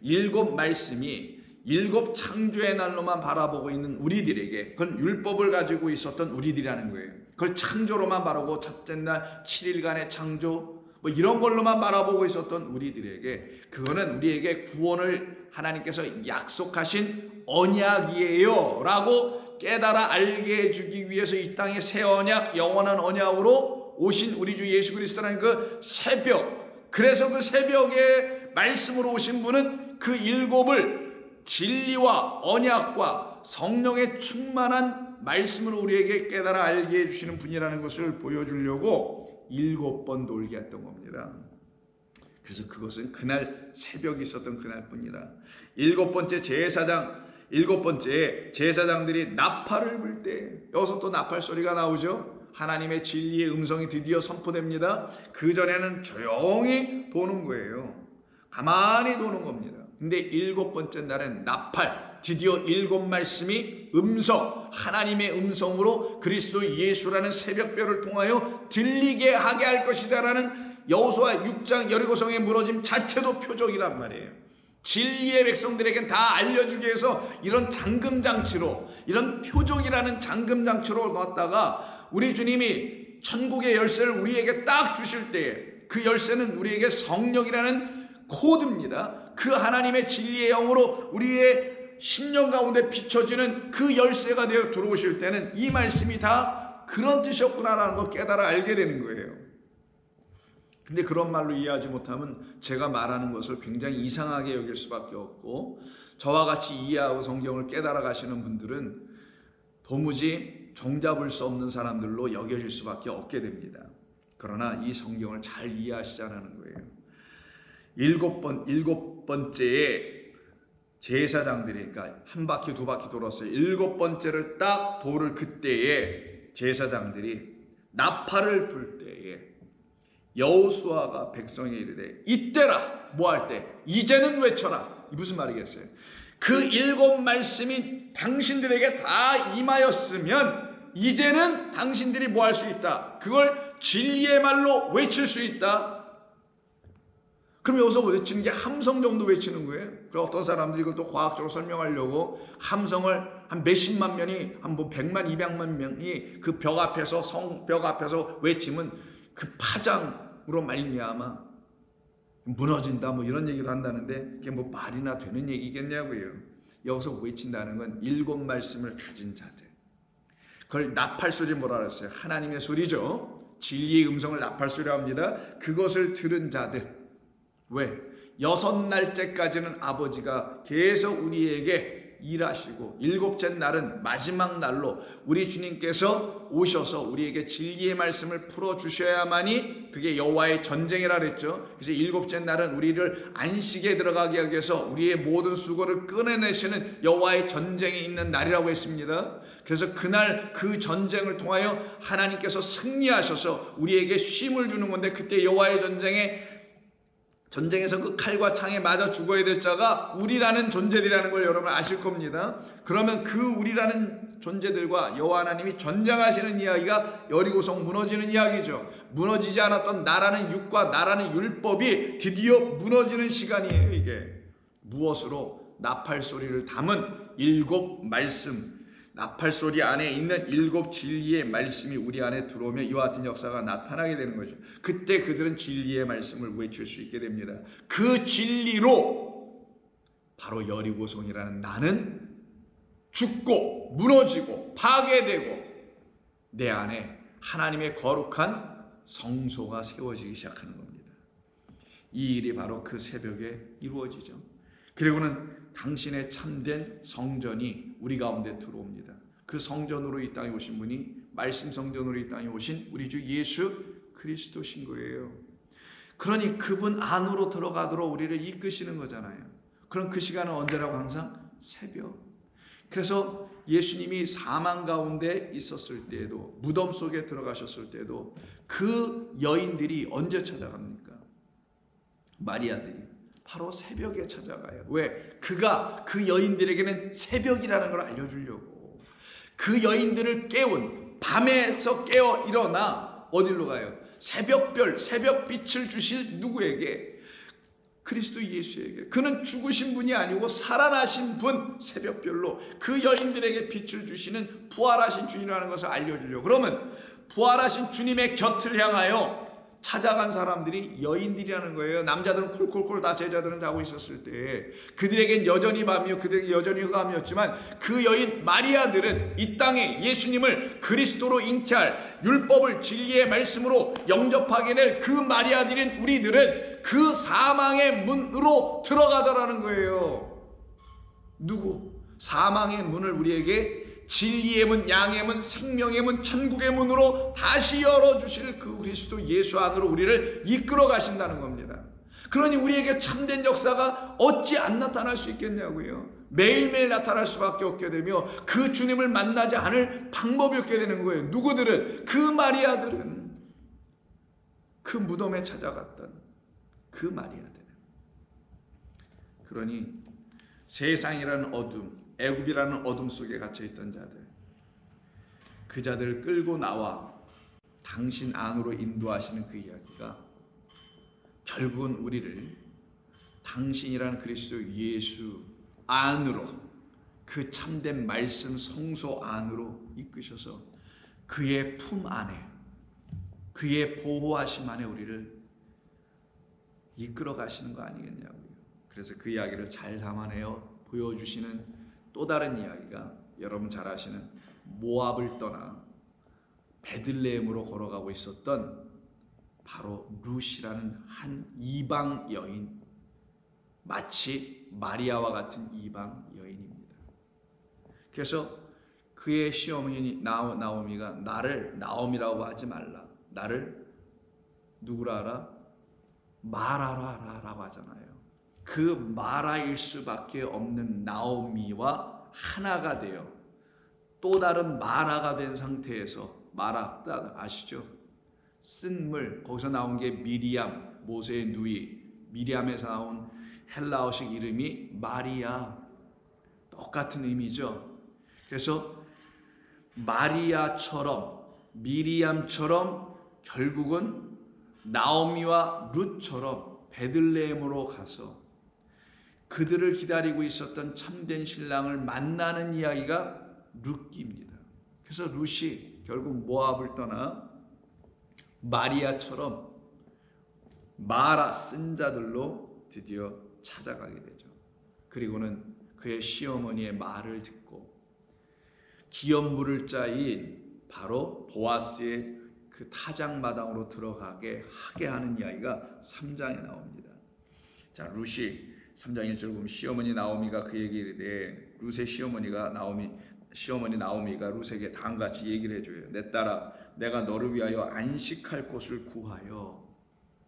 S1: 7 말씀이 7 창조의 날로만 바라보고 있는 우리들에게, 그건 율법을 가지고 있었던 우리들이라는 거예요. 그걸 창조로만 바라보고 첫째 날 7일간의 창조 뭐 이런 걸로만 바라보고 있었던 우리들에게, 그거는 우리에게 구원을 하나님께서 약속하신 언약이에요 라고 깨달아 알게 해주기 위해서 이 땅에 새 언약, 영원한 언약으로 오신 우리 주 예수 그리스도라는 그 새벽, 그래서 그 새벽에 말씀으로 오신 분은 그 7을 진리와 언약과 성령의 충만한 말씀을 우리에게 깨달아 알게 해주시는 분이라는 것을 보여주려고 7번 놀게 했던 겁니다. 그래서 그것은 그날 새벽이 있었던 그날뿐이라. 7번째 제사장들이 나팔을 불 때, 여기서 또 나팔 소리가 나오죠. 하나님의 진리의 음성이 드디어 선포됩니다. 그전에는 조용히 도는 거예요. 가만히 도는 겁니다. 근데 7번째 날엔 나팔, 드디어 7말씀이 하나님의 음성으로 그리스도 예수라는 새벽별을 통하여 들리게 하게 할 것이다라는 여호수아 6장 여리고성의 무너짐 자체도 표적이란 말이에요. 진리의 백성들에겐 다 알려주기 위해서 이런 잠금장치로, 이런 표적이라는 잠금장치로 놨다가 우리 주님이 천국의 열쇠를 우리에게 딱 주실 때에 그 열쇠는 우리에게 성령이라는 코드입니다. 그 하나님의 진리의 영으로 우리의 심령 가운데 비춰지는 그 열쇠가 되어 들어오실 때는 이 말씀이 다 그런 뜻이었구나라는 걸 깨달아 알게 되는 거예요. 근데 그런 말로 이해하지 못하면 제가 말하는 것을 굉장히 이상하게 여길 수밖에 없고, 저와 같이 이해하고 성경을 깨달아 가시는 분들은 도무지 종잡을 수 없는 사람들로 여겨질 수밖에 없게 됩니다. 그러나 이 성경을 잘 이해하시자는 거예요. 7번째에 제사장들이, 그러니까 한 바퀴 두 바퀴 돌았어요. 7번째를 딱 돌을 그때에 제사장들이 나팔을 불 때에 여호수아가 백성에 이르되 이때라, 뭐 할 때? 이제는 외쳐라. 무슨 말이겠어요? 그 7말씀이 당신들에게 다 임하였으면 이제는 당신들이 뭐 할 수 있다? 그걸 진리의 말로 외칠 수 있다. 그럼 여기서 외치는 게 함성 정도 외치는 거예요. 그리고 어떤 사람들이 이걸 또 과학적으로 설명하려고 함성을 한 몇십만 명이, 한 뭐 100만, 200만 명이 그 벽 앞에서, 성벽 앞에서 외치면 그 파장으로 말미암아 무너진다, 뭐 이런 얘기도 한다는데 그게 뭐 말이나 되는 얘기겠냐고요. 여기서 외친다는 건 7말씀을 가진 자들, 그걸 나팔소리 뭐라 그랬어요? 하나님의 소리죠. 진리의 음성을 나팔소리라고 합니다. 그것을 들은 자들. 왜? 6날째까지는 아버지가 계속 우리에게 일하시고 7째 날은 마지막 날로 우리 주님께서 오셔서 우리에게 진리의 말씀을 풀어주셔야만이 그게 여호와의 전쟁이라 그랬죠. 그래서 7째 날은 우리를 안식에 들어가게 하기 위해서 우리의 모든 수고를 끊어내시는 여호와의 전쟁이 있는 날이라고 했습니다. 그래서 그날 그 전쟁을 통하여 하나님께서 승리하셔서 우리에게 쉼을 주는 건데, 그때 여호와의 전쟁에서 그 칼과 창에 맞아 죽어야 될 자가 우리라는 존재들이라는 걸 여러분 아실 겁니다. 그러면 그 우리라는 존재들과 여호와 하나님이 전쟁하시는 이야기가 여리고성 무너지는 이야기죠. 무너지지 않았던 나라는 육과 나라는 율법이 드디어 무너지는 시간이에요. 이게 무엇으로? 나팔 소리를 담은 7말씀, 나팔 소리 안에 있는 7 진리의 말씀이 우리 안에 들어오면 이와 같은 역사가 나타나게 되는 거죠. 그때 그들은 진리의 말씀을 외칠 수 있게 됩니다. 그 진리로 바로 여리고성이라는 나는 죽고 무너지고 파괴되고 내 안에 하나님의 거룩한 성소가 세워지기 시작하는 겁니다. 이 일이 바로 그 새벽에 이루어지죠. 그리고는 당신의 참된 성전이 우리 가운데 들어옵니다. 그 성전으로 이 땅에 오신 분이 말씀 성전으로 이 땅에 오신 우리 주 예수 그리스도신 거예요. 그러니 그분 안으로 들어가도록 우리를 이끄시는 거잖아요. 그럼 그 시간은 언제라고? 항상 새벽. 그래서 예수님이 사망 가운데 있었을 때에도, 무덤 속에 들어가셨을 때도 그 여인들이 언제 찾아갑니까? 마리아들이 바로 새벽에 찾아가요. 왜? 그가 그 여인들에게는 새벽이라는 걸 알려주려고. 그 여인들을 깨운, 밤에서 깨어 일어나 어디로 가요? 새벽별, 새벽빛을 주실 누구에게? 그리스도 예수에게. 그는 죽으신 분이 아니고 살아나신 분, 새벽별로 그 여인들에게 빛을 주시는 부활하신 주님이라는 것을 알려주려고. 그러면 부활하신 주님의 곁을 향하여 찾아간 사람들이 여인들이라는 거예요. 남자들은 콜콜콜 다 제자들은 자고 있었을 때 그들에겐 여전히 밤이요, 그들에게 여전히 흑암이었지만 그 여인 마리아들은 이 땅에 예수님을 그리스도로 잉태할 율법을 진리의 말씀으로 영접하게 될 그 마리아들인 우리들은 그 사망의 문으로 들어가더라는 거예요. 누구? 사망의 문을 우리에게 진리의 문, 양의 문, 생명의 문, 천국의 문으로 다시 열어주실 그 그리스도 예수 안으로 우리를 이끌어 가신다는 겁니다. 그러니 우리에게 참된 역사가 어찌 안 나타날 수 있겠냐고요. 매일매일 나타날 수밖에 없게 되며 그 주님을 만나지 않을 방법이 없게 되는 거예요. 누구들은, 그 마리아들은 그 무덤에 찾아갔던 그 마리아들. 그러니 세상이라는 어둠, 애굽이라는 어둠 속에 갇혀있던 자들, 그 자들을 끌고 나와 당신 안으로 인도하시는 그 이야기가 결국은 우리를 당신이라는 그리스도 예수 안으로, 그 참된 말씀 성소 안으로 이끄셔서 그의 품 안에, 그의 보호하심 안에 우리를 이끌어 가시는 거 아니겠냐고요. 그래서 그 이야기를 잘 담아내어 보여주시는 또 다른 이야기가 여러분 잘 아시는 모압을 떠나 베들레헴으로 걸어가고 있었던 바로 룻이라는 한 이방 여인, 마치 마리아와 같은 이방 여인입니다. 그래서 그의 시어머니 나오미가 나를 나오미라고 하지 말라, 나를 누구라 하라? 마라라 라고 하잖아요. 그 마라일 수밖에 없는 나오미와 하나가 되어 또 다른 마라가 된 상태에서, 마라 아시죠? 쓴물, 거기서 나온 게 미리암, 모세의 누이, 미리암에서 나온 헬라어식 이름이 마리아, 똑같은 의미죠. 그래서 마리아처럼, 미리암처럼 결국은 나오미와 룻처럼 베들레헴으로 가서 그들을 기다리고 있었던 참된 신랑을 만나는 이야기가 룻기입니다. 그래서 룻이 결국 모압을 떠나 마리아처럼 마라 쓴 자들로 드디어 찾아가게 되죠. 그리고는 그의 시어머니의 말을 듣고 기업 물을 자인 바로 보아스의 그 타작마당으로 들어가게 하게 하는 이야기가 3장에 나옵니다. 자, 룻이 3장 1절 보면 시어머니 나오미가 그에게 이르되, 룻의 시어머니 나오미가 룻에게 다음같이 얘기를 해줘요. 내 딸아, 내가 너를 위하여 안식할 곳을 구하여,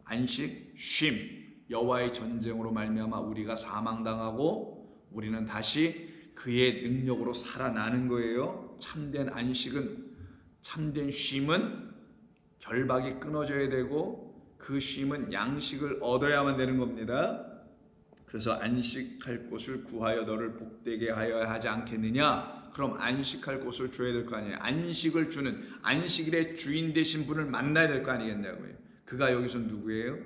S1: 안식, 쉼, 여호와의 전쟁으로 말미암아 우리가 사망당하고 우리는 다시 그의 능력으로 살아나는 거예요. 참된 안식은, 참된 쉼은 결박이 끊어져야 되고 그 쉼은 양식을 얻어야만 되는 겁니다. 그래서 안식할 곳을 구하여 너를 복되게 하여야 하지 않겠느냐? 그럼 안식할 곳을 줘야 될 거 아니에요. 안식을 주는, 안식일의 주인 되신 분을 만나야 될 거 아니겠냐고요. 그가 여기서 누구예요?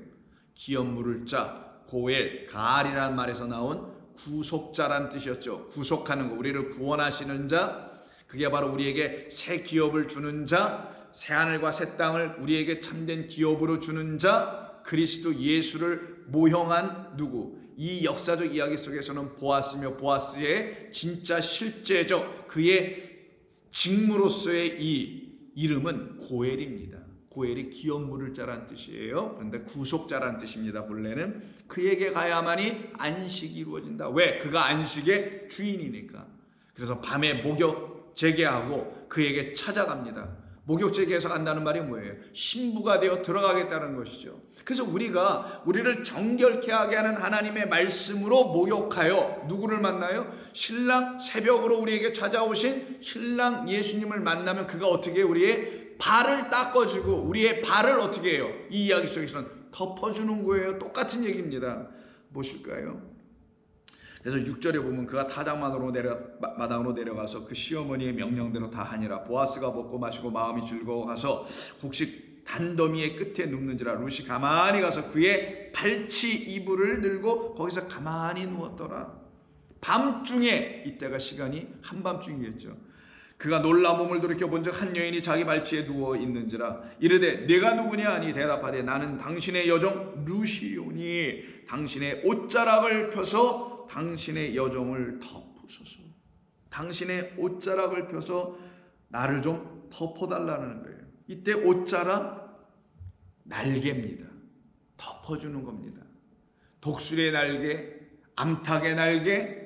S1: 기업 물을 자, 고엘, 가알이라는 말에서 나온 구속자라는 뜻이었죠. 구속하는 거, 우리를 구원하시는 자, 그게 바로 우리에게 새 기업을 주는 자, 새 하늘과 새 땅을 우리에게 참된 기업으로 주는 자, 그리스도 예수를 모형한 누구? 이 역사적 이야기 속에서는 보아스며 보아스의 진짜 실제적 그의 직무로서의 이 이름은 고엘입니다. 고엘이 기업 물을 자란 뜻이에요. 그런데 구속자란 뜻입니다. 본래는 그에게 가야만이 안식이 이루어진다. 왜? 그가 안식의 주인이니까. 그래서 밤에 목욕 재개하고 그에게 찾아갑니다. 목욕 재개해서 간다는 말이 뭐예요? 신부가 되어 들어가겠다는 것이죠. 그래서 우리를 정결케 하게 하는 하나님의 말씀으로 목욕하여 누구를 만나요? 신랑, 새벽으로 우리에게 찾아오신 신랑 예수님을 만나면 그가 어떻게 해요? 우리의 발을 닦아주고 우리의 발을 어떻게 해요? 이 이야기 속에서는 덮어주는 거예요. 똑같은 얘기입니다. 무엇일까요? 그래서 6절에 보면 그가 타작마당으로 내려가서 그 시어머니의 명령대로 다 하니라. 보아스가 먹고 마시고 마음이 즐거워가서 곡식 단더미의 끝에 눕는지라. 룻이 가만히 가서 그의 발치 이불을 들고 거기서 가만히 누웠더라. 밤중에, 이때가 시간이 한밤중이겠죠. 그가 놀라 몸을 돌이켜 본즉 한 여인이 자기 발치에 누워 있는지라. 이르되 내가 누구냐 하니 대답하되 나는 당신의 여종 룻이오니 당신의 옷자락을 펴서 당신의 여종을 덮으소서. 당신의 옷자락을 펴서 나를 좀 덮어달라는 거예요. 이때 옷자락, 날개입니다. 덮어주는 겁니다. 독수리의 날개, 암탉의 날개,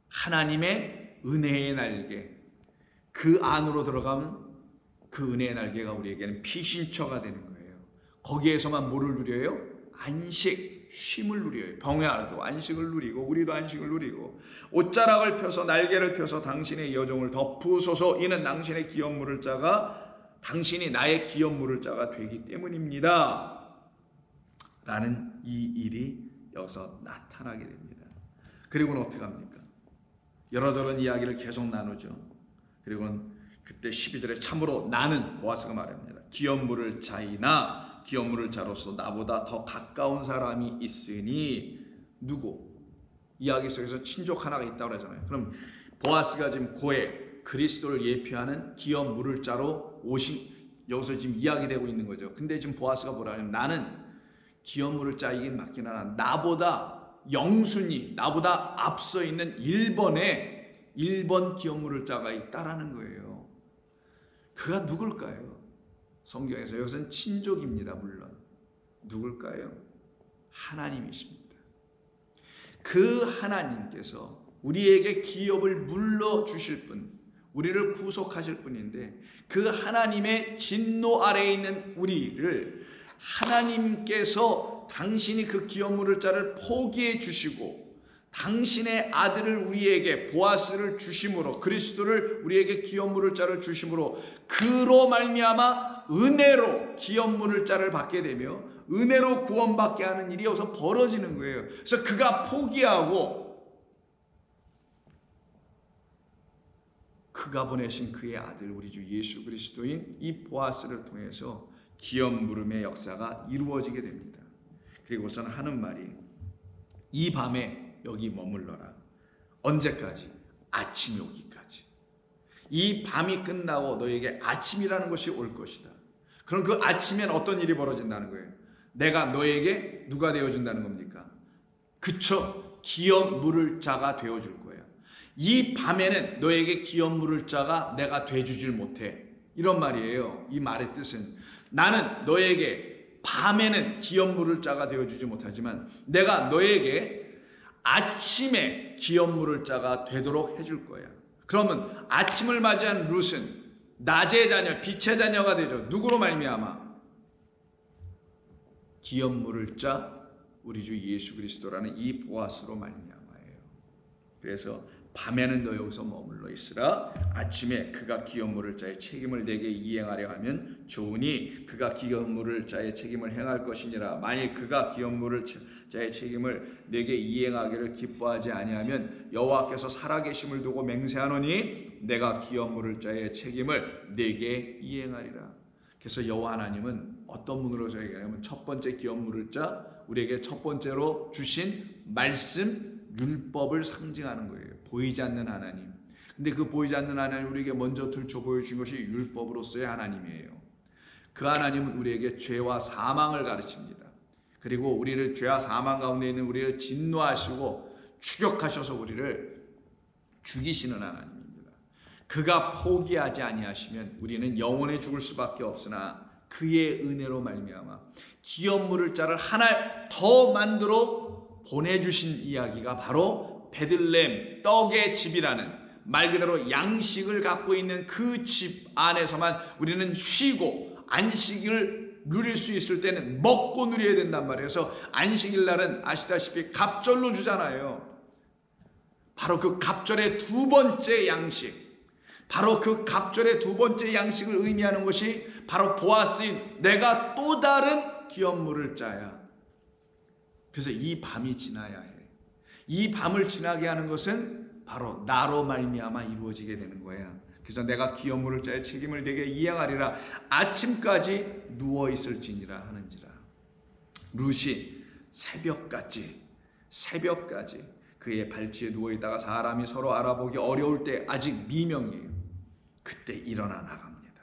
S1: 하나님의 은혜의 날개. 그 안으로 들어가면 그 은혜의 날개가 우리에게는 피신처가 되는 거예요. 거기에서만 뭐를 누려요? 안식, 쉼을 누려요. 병야도 안식을 누리고 우리도 안식을 누리고 옷자락을 펴서 날개를 펴서 당신의 여종을 덮으소서. 이는 당신의 기업 물을 자가 당신이 나의 기업 물을 자가 되기 때문입니다. 라는 이 일이 여기서 나타나게 됩니다. 그리고는 어떻게 합니까? 여러저런 이야기를 계속 나누죠. 그리고는 그때 12절에 참으로 나는 보아스가 말합니다. 기업 물을 자이나 기업 물을 자로서 나보다 더 가까운 사람이 있으니 누구? 이야기 속에서 친족 하나가 있다고 그러잖아요. 그럼 보아스가 지금 고해 그리스도를 예표하는 기업 물을 자로 오신 여기서 지금 이야기되고 있는 거죠. 근데 지금 보아스가 뭐라 하냐면 나는 기업 물을 자이긴 맞긴 하나 나보다 영순위 나보다 앞서 있는 1번 기업 물을 자가 있다라는 거예요. 그가 누굴까요? 성경에서 여기서는 친족입니다. 물론 누굴까요? 하나님이십니다. 그 하나님께서 우리에게 기업을 물러주실 분, 우리를 구속하실 분인데 그 하나님의 진노 아래에 있는 우리를 하나님께서 당신이 그 기업 물을 자를 포기해 주시고 당신의 아들을 우리에게 보아스를 주심으로 그리스도를 우리에게 기업 물을 자를 주심으로 그로 말미암아 은혜로 기업 물을 자를 받게 되며 은혜로 구원받게 하는 일이 여기서 벌어지는 거예요. 그래서 그가 포기하고 그가 보내신 그의 아들 우리 주 예수 그리스도인 이 보아스를 통해서 기업 물음의 역사가 이루어지게 됩니다. 그리고서는 하는 말이 이 밤에 여기 머물러라. 언제까지? 아침이 오기까지. 이 밤이 끝나고 너에게 아침이라는 것이 올 것이다. 그럼 그 아침엔 어떤 일이 벌어진다는 거예요? 내가 너에게 누가 되어준다는 겁니까? 그쵸. 기업 물을 자가 되어줄 거야. 이 밤에는 너에게 기업 물을 자가 내가 돼주질 못해. 이런 말이에요. 이 말의 뜻은 나는 너에게 밤에는 기업 물을 자가 되어주지 못하지만 내가 너에게 아침에 기업 물을 자가 되도록 해줄 거야. 그러면 아침을 맞이한 룻은 낮의 자녀, 빛의 자녀가 되죠. 누구로 말미암아? 기업 물을 자 우리 주 예수 그리스도라는 이 보아스로 말미암아예요. 그래서 밤에는 너 여기서 머물러 있으라. 아침에 그가 기업 물을 자의 책임을 내게 이행하려 하면 좋으니 그가 기업 물을 자의 책임을 행할 것이니라. 만일 그가 기업 물을 자의 책임을 내게 이행하기를 기뻐하지 아니하면 여호와께서 살아계심을 두고 맹세하노니 내가 기업 물을 자의 책임을 내게 이행하리라. 그래서 여호와 하나님은 어떤 분으로서 얘기하냐면 첫 번째 기업 물을 자 우리에게 첫 번째로 주신 말씀 율법을 상징하는 거예요. 보이지 않는 하나님. 근데 그 보이지 않는 하나님 우리에게 먼저 들춰 보여주신 것이 율법으로서의 하나님이에요. 그 하나님은 우리에게 죄와 사망을 가르칩니다. 그리고 우리를 죄와 사망 가운데 있는 우리를 진노하시고 추격하셔서 우리를 죽이시는 하나님입니다. 그가 포기하지 아니하시면 우리는 영원히 죽을 수밖에 없으나 그의 은혜로 말미암아 기업 물을 자를 하나 더 만들어 보내주신 이야기가 바로 베들레헴 떡의 집이라는 말 그대로 양식을 갖고 있는 그 집 안에서만 우리는 쉬고 안식을 누릴 수 있을 때는 먹고 누려야 된단 말이에요. 그래서 안식일 날은 아시다시피 갑절로 주잖아요. 바로 그 갑절의 두 번째 양식, 바로 그 갑절의 두 번째 양식을 의미하는 것이 바로 보아스인 내가 또 다른 기업 물을 자야. 그래서 이 밤이 지나야 해. 이 밤을 지나게 하는 것은 바로 나로 말미암아 이루어지게 되는 거야. 그래서 내가 기업 물을 자의 책임을 내게 이행하리라. 아침까지 누워 있을지니라 하는지라. 룻이 새벽까지 그의 발치에 누워 있다가 사람이 서로 알아보기 어려울 때 아직 미명이에요. 그때 일어나 나갑니다.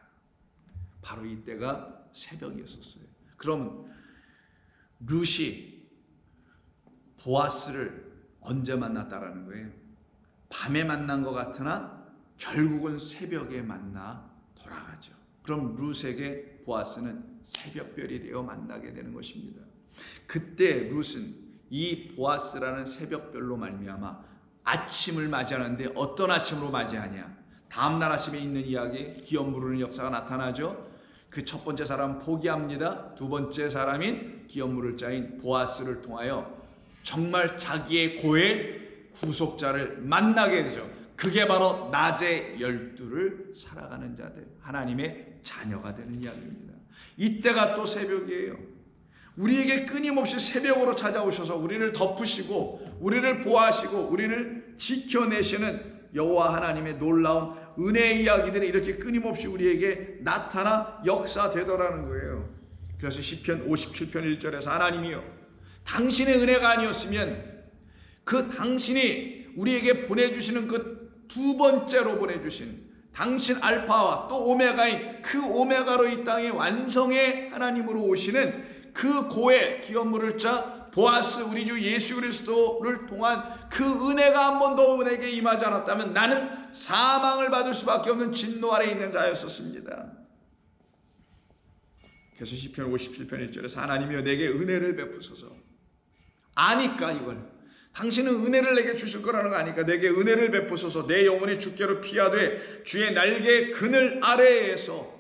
S1: 바로 이때가 새벽이었었어요. 그럼 룻이 보아스를 언제 만났다라는 거예요? 밤에 만난 것 같으나 결국은 새벽에 만나 돌아가죠. 그럼 룻에게 보아스는 새벽별이 되어 만나게 되는 것입니다. 그때 룻은 이 보아스라는 새벽별로 말미암아 아침을 맞이하는데 어떤 아침으로 맞이하냐? 다음날 아침에 있는 이야기, 기업 부르는 역사가 나타나죠. 그 첫 번째 사람은 포기합니다. 두 번째 사람인 기업 물을 자인 보아스를 통하여 정말 자기의 고엘 구속자를 만나게 되죠. 그게 바로 낮의 12를 살아가는 자들, 하나님의 자녀가 되는 이야기입니다. 이때가 또 새벽이에요. 우리에게 끊임없이 새벽으로 찾아오셔서 우리를 덮으시고 우리를 보호하시고 우리를 지켜내시는 여호와 하나님의 놀라운 은혜의 이야기들이 이렇게 끊임없이 우리에게 나타나 역사되더라는 거예요. 그래서 시편 57편 1절에서 하나님이요, 당신의 은혜가 아니었으면 그 당신이 우리에게 보내주시는 그 두 번째로 보내주신 당신 알파와 또 오메가인 그 오메가로 이 땅에 완성의 하나님으로 오시는 그 고엘 기업 물을 자 보아스 우리 주 예수 그리스도를 통한 그 은혜가 한 번도 은혜에게 임하지 않았다면 나는 사망을 받을 수밖에 없는 진노 아래 있는 자였었습니다. 그래서 시편 57편 1절에서 하나님이여 내게 은혜를 베푸소서. 아니까 이걸 당신은 은혜를 내게 주실 거라는 거 아니까 내게 은혜를 베푸소서. 내 영혼이 주께로 피하되 주의 날개 그늘 아래에서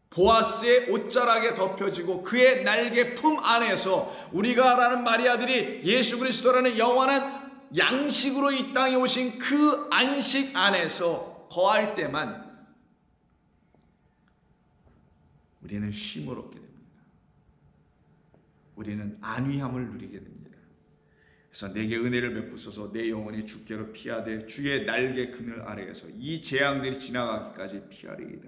S1: 보아스의 옷자락에 덮여지고 그의 날개 품 안에서 우리가 알아는 마리아들이 예수 그리스도라는 영원한 양식으로 이 땅에 오신 그 안식 안에서 거할 때만 우리는 쉼을 얻게 됩니다. 우리는 안위함을 누리게 됩니다. 그래서 내게 은혜를 베푸소서. 내 영혼이 주께로 피하되 주의 날개 그늘 아래에서 이 재앙들이 지나가기까지 피하리이다.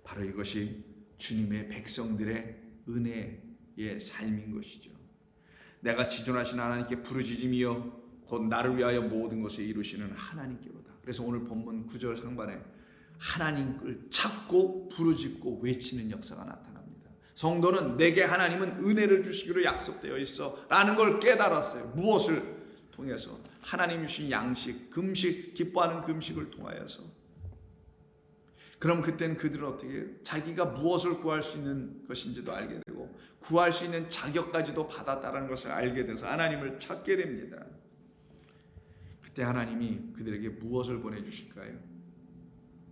S1: 바로 이것이 주님의 백성들의 은혜의 삶인 것이죠. 내가 지존하신 하나님께 부르짖으며 곧 나를 위하여 모든 것을 이루시는 하나님께로다. 그래서 오늘 본문 9절 상반에 하나님을 찾고 부르짖고 외치는 역사가 나타납니다. 성도는 내게 하나님은 은혜를 주시기로 약속되어 있어 라는 걸 깨달았어요. 무엇을 통해서? 하나님 주신 양식, 금식, 기뻐하는 금식을 통하여서. 그럼 그때는 그들은 어떻게 해요? 자기가 무엇을 구할 수 있는 것인지도 알게 되고 구할 수 있는 자격까지도 받았다는 것을 알게 돼서 하나님을 찾게 됩니다. 그때 하나님이 그들에게 무엇을 보내주실까요?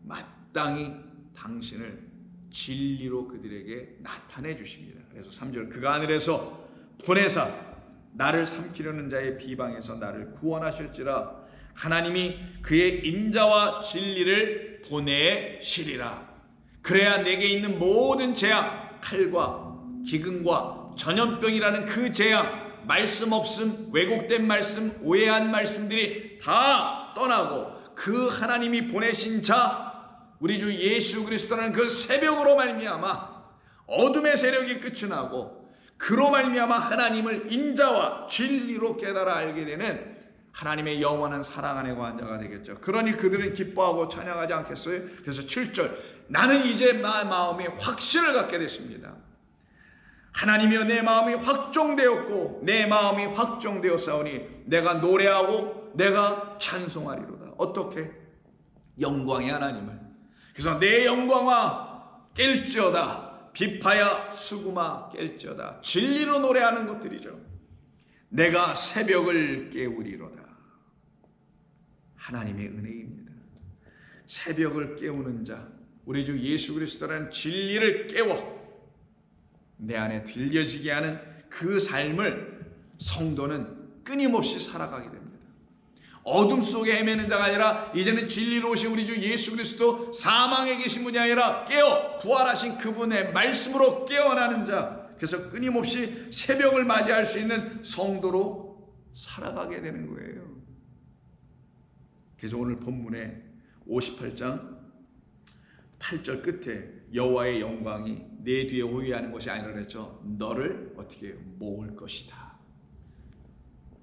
S1: 마땅히 당신을 진리로 그들에게 나타내 주십니다. 그래서 3절 그가 하늘에서 보내사 나를 삼키려는 자의 비방에서 나를 구원하실지라. 하나님이 그의 인자와 진리를 보내시리라. 그래야 내게 있는 모든 재앙, 칼과 기근과 전염병이라는 그 재앙, 말씀 없음, 왜곡된 말씀, 오해한 말씀들이 다 떠나고 그 하나님이 보내신 자 우리 주 예수 그리스도라는 그 새벽으로 말미암아 어둠의 세력이 끝이 나고 그로 말미암아 하나님을 인자와 진리로 깨달아 알게 되는 하나님의 영원한 사랑 안에 거한 자가 되겠죠. 그러니 그들은 기뻐하고 찬양하지 않겠어요? 그래서 7절 나는 이제 마음이 확신을 갖게 됐습니다. 하나님이여 내 마음이 확정되었고 내 마음이 확정되었사오니 내가 노래하고 내가 찬송하리로다. 어떻게? 영광의 하나님을. 그래서 내 영광아 깰지어다. 비파야 수구마 깰지어다. 진리로 노래하는 것들이죠. 내가 새벽을 깨우리로다. 하나님의 은혜입니다. 새벽을 깨우는 자 우리 주 예수 그리스도라는 진리를 깨워 내 안에 들려지게 하는 그 삶을 성도는 끊임없이 살아가게 됩니다. 어둠 속에 헤매는 자가 아니라 이제는 진리로 오신 우리 주 예수 그리스도 사망에 계신 분이 아니라 깨어 부활하신 그분의 말씀으로 깨어나는 자. 그래서 끊임없이 새벽을 맞이할 수 있는 성도로 살아가게 되는 거예요. 그래서 오늘 본문에 58장 8절 끝에 여호와의 영광이 내 뒤에 호위하는 것이 아니라 그랬죠. 너를 어떻게 해요? 모을 것이다.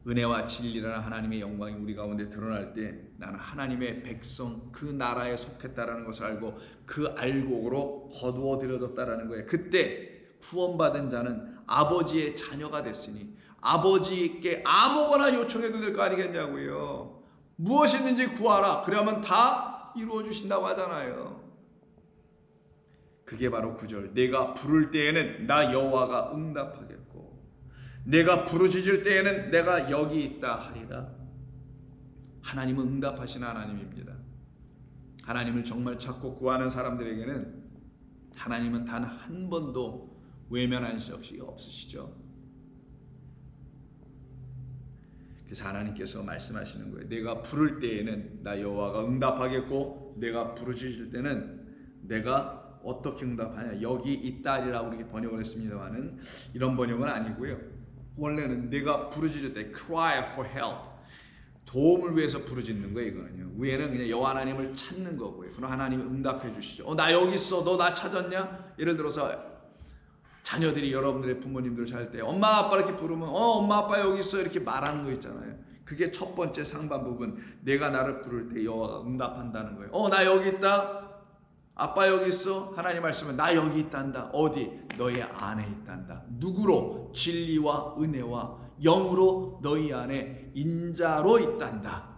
S1: 은혜와 진리라는 하나님의 영광이 우리 가운데 드러날 때 나는 하나님의 백성 그 나라에 속했다라는 것을 알고 그 알곡으로 거두어 들여졌다라는 거예요. 그때 구원받은 자는 아버지의 자녀가 됐으니 아버지께 아무거나 요청해도 될 거 아니겠냐고요. 무엇이든지 구하라. 그러면 다 이루어 주신다고 하잖아요. 그게 바로 9절 내가 부를 때에는 나 여호와가 응답하겠고 내가 부르짖을 때에는 내가 여기 있다 하리라. 하나님은 응답하시는 하나님입니다. 하나님을 정말 찾고 구하는 사람들에게는 하나님은 단 한 번도 외면한 적이 없으시죠. 그래서 하나님께서 말씀하시는 거예요. 내가 부를 때에는 나 여호와가 응답하겠고 내가 부르짖을 때는 내가 어떻게 응답하냐. 여기 이 딸이라고 이렇게 번역을 했습니다만은 이런 번역은 아니고요. 원래는 내가 부르짖을 때 cry for help, 도움을 위해서 부르짖는 거예요. 이거는요. 위에는 그냥 여호와 하나님을 찾는 거고요. 그럼 하나님이 응답해 주시죠. 나 여기 있어. 너 나 찾았냐? 예를 들어서 자녀들이 여러분들의 부모님들 살 때 엄마 아빠 이렇게 부르면 엄마 아빠 여기 있어 이렇게 말하는 거 있잖아요. 그게 첫 번째 상반 부분. 내가 나를 부를 때 여호와가 응답한다는 거예요. 나 여기 있다. 아빠 여기 있어. 하나님 말씀은 나 여기 있단다. 어디? 너희 안에 있단다. 누구로? 진리와 은혜와 영으로 너희 안에 인자로 있단다.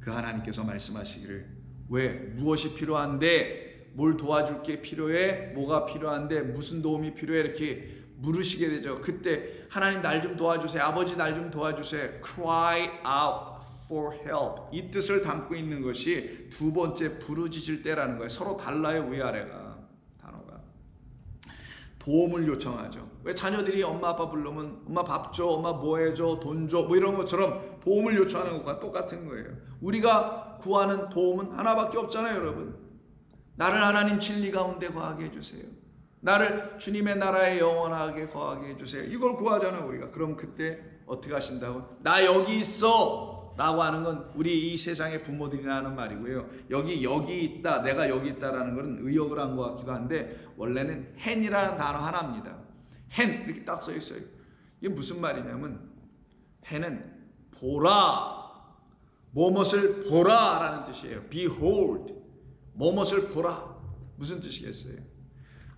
S1: 그 하나님께서 말씀하시기를 왜? 무엇이 필요한데? 뭘 도와줄 게 필요해? 뭐가 필요한데? 무슨 도움이 필요해? 이렇게 물으시게 되죠. 그때 하나님 날 좀 도와주세요. 아버지 날 좀 도와주세요. Cry out for help. 이 뜻을 담고 있는 것이 두 번째 부르짖을 때라는 거예요. 서로 달라요. 위아래가 단어가. 도움을 요청하죠. 왜 자녀들이 엄마 아빠 부르면 엄마 밥 줘, 엄마 뭐 해줘, 돈 줘, 뭐 이런 것처럼 도움을 요청하는 것과 똑같은 거예요. 우리가 구하는 도움은 하나밖에 없잖아요, 여러분. 나를 하나님 진리 가운데 거하게 해주세요. 나를 주님의 나라에 영원하게 거하게 해주세요. 이걸 구하잖아요, 우리가. 그럼 그때 어떻게 하신다고? 나 여기 있어 라고 하는 건 우리 이 세상의 부모들이나 하는 말이고요. 여기 있다, 내가 여기 있다라는 것은 의역을 한 것 같기도 한데 원래는 hen이라는 단어 하나입니다. hen 이렇게 딱 써 있어요. 이게 무슨 말이냐면 hen은 보라, 뭐뭇을 보라라는 뜻이에요. behold, 뭐뭇을 보라. 무슨 뜻이겠어요?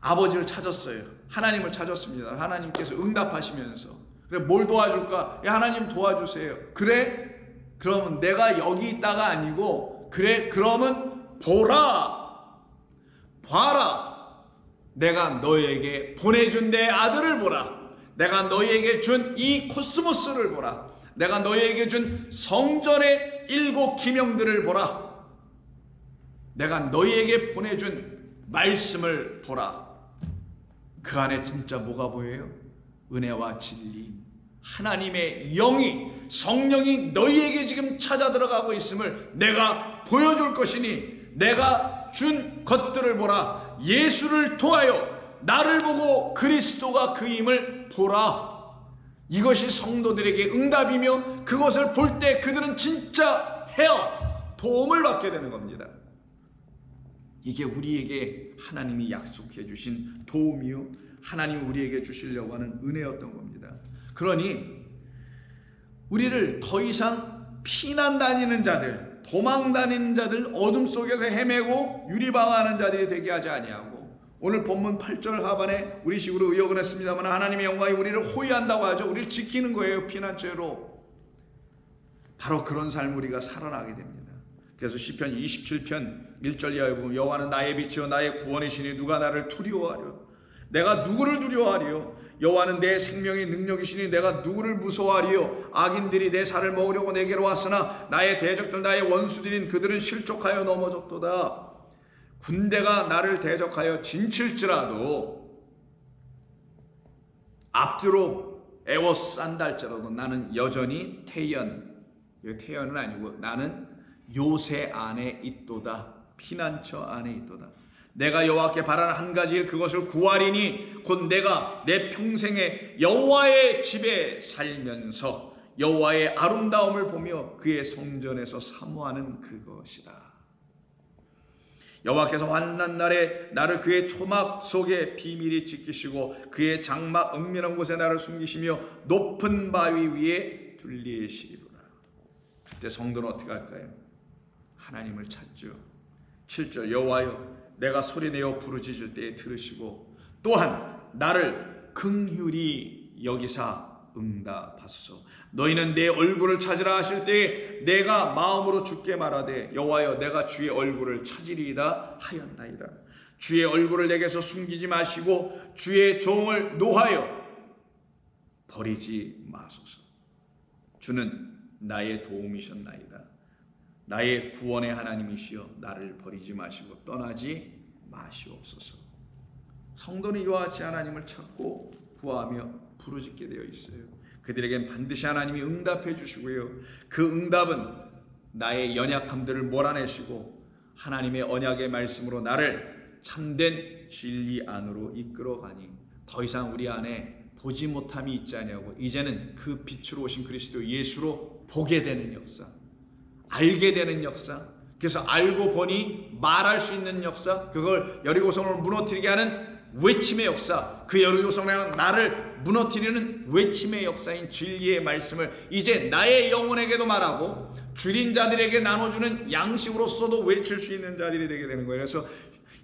S1: 아버지를 찾았어요. 하나님을 찾았습니다. 하나님께서 응답하시면서 그래 뭘 도와줄까? 하나님 도와주세요. 그래? 그러면 내가 여기 있다가 아니고 그래 그러면 보라, 봐라. 내가 너에게 보내준 내 아들을 보라. 내가 너에게 준 이 코스모스를 보라. 내가 너에게 준 성전의 7 기명들을 보라. 내가 너희에게 보내준 말씀을 보라. 그 안에 진짜 뭐가 보여요? 은혜와 진리, 하나님의 영이, 성령이 너희에게 지금 찾아 들어가고 있음을 내가 보여줄 것이니 내가 준 것들을 보라. 예수를 통하여 나를 보고 그리스도가 그임을 보라. 이것이 성도들에게 응답이며 그것을 볼 때 그들은 진짜 help, 도움을 받게 되는 겁니다. 이게 우리에게 하나님이 약속해 주신 도움이요, 하나님이 우리에게 주시려고 하는 은혜였던 겁니다. 그러니 우리를 더 이상 피난 다니는 자들, 도망 다니는 자들, 어둠 속에서 헤매고 유리방황하는 자들이 되게 하지 아니하고, 오늘 본문 8절 하반에 우리식으로 의역을 했습니다만 하나님의 영광이 우리를 호위한다고 하죠. 우리를 지키는 거예요. 피난처로. 바로 그런 삶 우리가 살아나게 됩니다. 그래서 시편 27편 1절 이하에 보면 여호와는 나의 빛이요 나의 구원이시니 누가 나를 두려워하려. 내가 누구를 두려워하리요? 여호와는 내 생명의 능력이시니 내가 누구를 무서워하리요? 악인들이 내 살을 먹으려고 내게로 왔으나 나의 대적들 나의 원수들인 그들은 실족하여 넘어졌도다. 군대가 나를 대적하여 진칠지라도 앞뒤로 에워싼달지라도 나는 여전히 태연, 태연은 아니고 나는 요새 안에 있도다. 피난처 안에 있도다. 내가 여호와께 바라는 한 가지 일, 그것을 구하리니 곧 내가 내 평생에 여호와의 집에 살면서 여호와의 아름다움을 보며 그의 성전에서 사모하는 그것이다. 여호와께서 환난 날에 나를 그의 초막 속에 비밀히 지키시고 그의 장막 은밀한 곳에 나를 숨기시며 높은 바위 위에 둘리시리로다. 그때 성도는 어떻게 할까요? 하나님을 찾죠. 7절 여호와여 내가 소리내어 부르짖을 때에 들으시고 또한 나를 긍휼히 여기사 응답하소서. 너희는 내 얼굴을 찾으라 하실 때에 내가 마음으로 주께 말하되 여호와여 내가 주의 얼굴을 찾으리이다 하였나이다. 주의 얼굴을 내게서 숨기지 마시고 주의 종을 노하여 버리지 마소서. 주는 나의 도움이셨나이다. 나의 구원의 하나님이시여 나를 버리지 마시고 떠나지 마시옵소서. 성도는 이와 같이 하나님을 찾고 구하며 부르짖게 되어 있어요. 그들에겐 반드시 하나님이 응답해 주시고요. 그 응답은 나의 연약함들을 몰아내시고 하나님의 언약의 말씀으로 나를 참된 진리 안으로 이끌어가니 더 이상 우리 안에 보지 못함이 있지 아니하고 이제는 그 빛으로 오신 그리스도 예수로 보게 되는 역사, 알게 되는 역사, 그래서 알고 보니 말할 수 있는 역사, 그걸 여리고성을 무너뜨리게 하는 외침의 역사, 그 여리고성을 나를 무너뜨리는 외침의 역사인 진리의 말씀을 이제 나의 영혼에게도 말하고 줄인 자들에게 나눠주는 양식으로서도 외칠 수 있는 자들이 되게 되는 거예요. 그래서